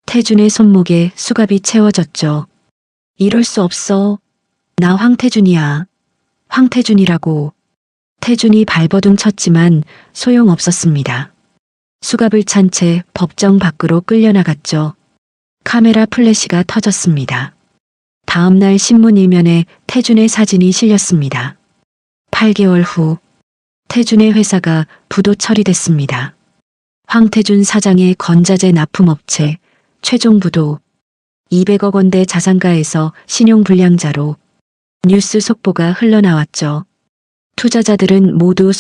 태준의 손목에 수갑이 채워졌죠. 이럴 수 없어. 나 황태준이야. 황태준이라고. 태준이 발버둥 쳤지만 소용없었습니다. 수갑을 찬 채 법정 밖으로 끌려나갔죠. 카메라 플래시가 터졌습니다. 다음날 신문 일면에 태준의 사진이 실렸습니다. 8개월 후 태준의 회사가 부도 처리됐습니다. 황태준 사장의 건자재 납품업체 최종 부도, 200억 원대 자산가에서 신용불량자로 뉴스 속보가 흘러나왔죠. 투자자들은 모두